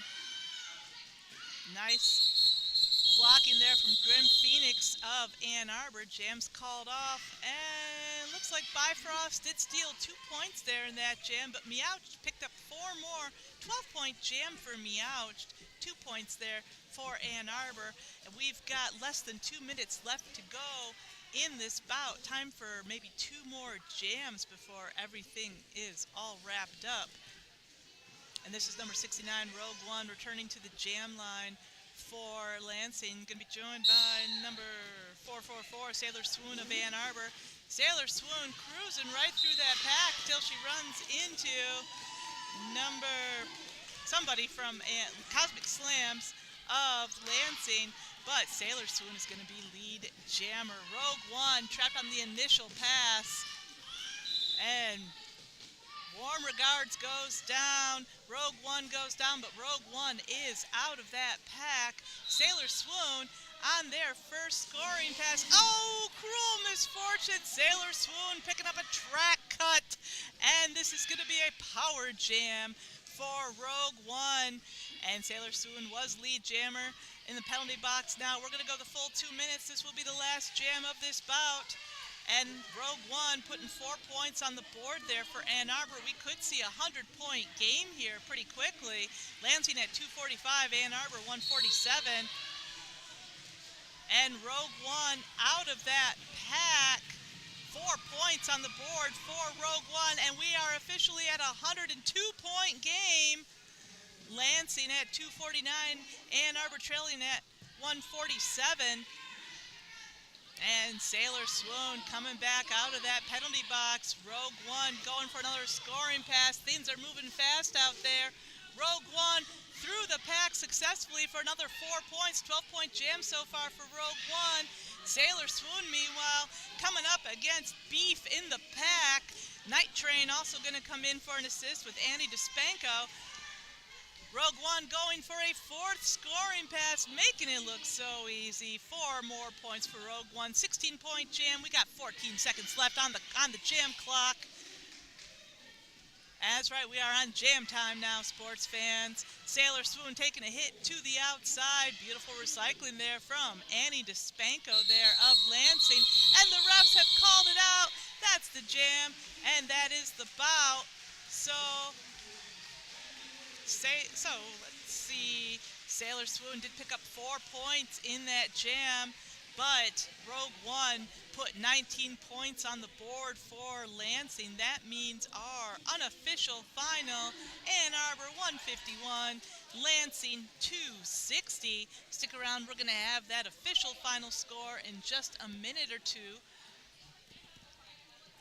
Nice blocking there from Grim Phoenix of Ann Arbor. Jam's called off, and looks like Bifrost did steal 2 points there in that jam, but Meowch picked up 4 more. 12-point jam for Meowch, 2 points there for Ann Arbor. And we've got less than 2 minutes left to go in this bout. Time for maybe 2 more jams before everything is all wrapped up. And this is number 69, Rogue One, returning to the jam line for Lansing. Going to be joined by number 444, Sailor Swoon of Ann Arbor. Sailor Swoon cruising right through that pack till she runs into somebody from Cosmic Slams of Lansing. But Sailor Swoon is going to be lead jammer. Rogue One trapped on the initial pass. And Warm Regards goes down. Rogue One goes down, but Rogue One is out of that pack. Sailor Swoon on their first scoring pass. Oh, cruel misfortune. Sailor Swoon picking up a track cut. And this is going to be a power jam for Rogue One. And Sailor Swoon was lead jammer in the penalty box. Now we're going to go the full 2 minutes. This will be the last jam of this bout. And Rogue One putting 4 points on the board there for Ann Arbor. We could see a 100-point game here pretty quickly. Lansing at 245, Ann Arbor 147. And Rogue One out of that pack. 4 points on the board for Rogue One. And we are officially at a 102-point game. Lansing at 249, Ann Arbor trailing at 147. And Sailor Swoon coming back out of that penalty box. Rogue One going for another scoring pass. Things are moving fast out there. Rogue One through the pack successfully for another 4 points. 12-point jam so far for Rogue One. Sailor Swoon, meanwhile, coming up against Beef in the pack. Night Train also going to come in for an assist with Annie DeSpanko. Rogue One going for a 4th scoring pass, making it look so easy. 4 more points for Rogue One. 16-point jam. We got 14 seconds left on the jam clock. That's right, we are on jam time now, sports fans. Sailor Swoon taking a hit to the outside. Beautiful recycling there from Annie DeSpanko there of Lansing. And the refs have called it out. That's the jam, and that is the bout. So let's see. Sailor Swoon did pick up 4 points in that jam, but Rogue One put 19 points on the board for Lansing. That means our unofficial final, Ann Arbor 151, Lansing 260. Stick around, we're going to have that official final score in just a minute or two.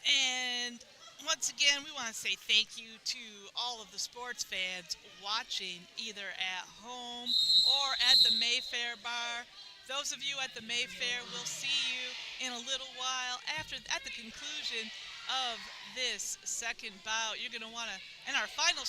And once again, we want to say thank you to all of the sports fans watching either at home or at the Mayfair bar. Those of you at the Mayfair, we'll see you in a little while at the conclusion of this second bout. You're going to want to, and our final